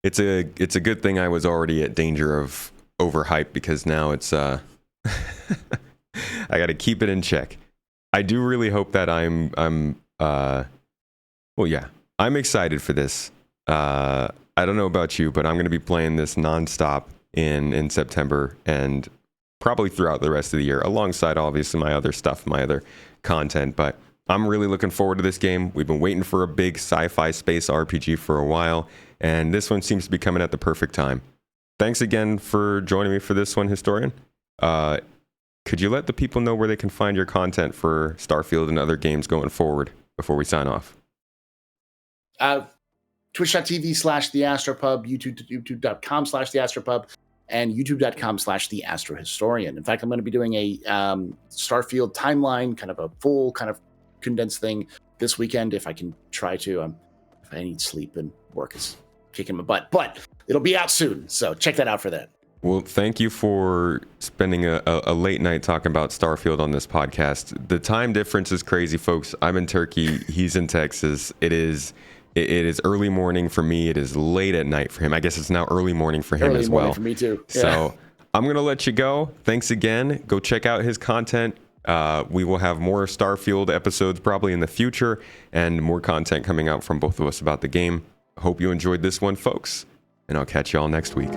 it's a good thing I was already at danger of overhype, because now it's I got to keep it in check. I do really hope that I'm excited for this. I don't know about you, but I'm going to be playing this nonstop in September and probably throughout the rest of the year, alongside obviously my other stuff, my other content. But I'm really looking forward to this game. We've been waiting for a big sci-fi space RPG for a while, and this one seems to be coming at the perfect time. Thanks again for joining me for this one, Historian. Could you let the people know where they can find your content for Starfield and other games going forward before we sign off? Twitch.tv/TheAstroPub, YouTube.com/TheAstroPub, and YouTube.com/TheAstroHistorian. In fact, I'm going to be doing a Starfield timeline, kind of a full, kind of condensed thing this weekend, if I can try to. If I need sleep, and work is kicking my butt, but it'll be out soon, so check that out for that. Well, thank you for spending a late night talking about Starfield on this podcast. The time difference is crazy, folks. I'm in Turkey. He's in Texas. It is early morning for me. It is late at night for him. I guess it's now early morning for him as well. Early morning for me too. Yeah. So I'm going to let you go. Thanks again. Go check out his content. We will have more Starfield episodes probably in the future, and more content coming out from both of us about the game. Hope you enjoyed this one, folks, and I'll catch you all next week.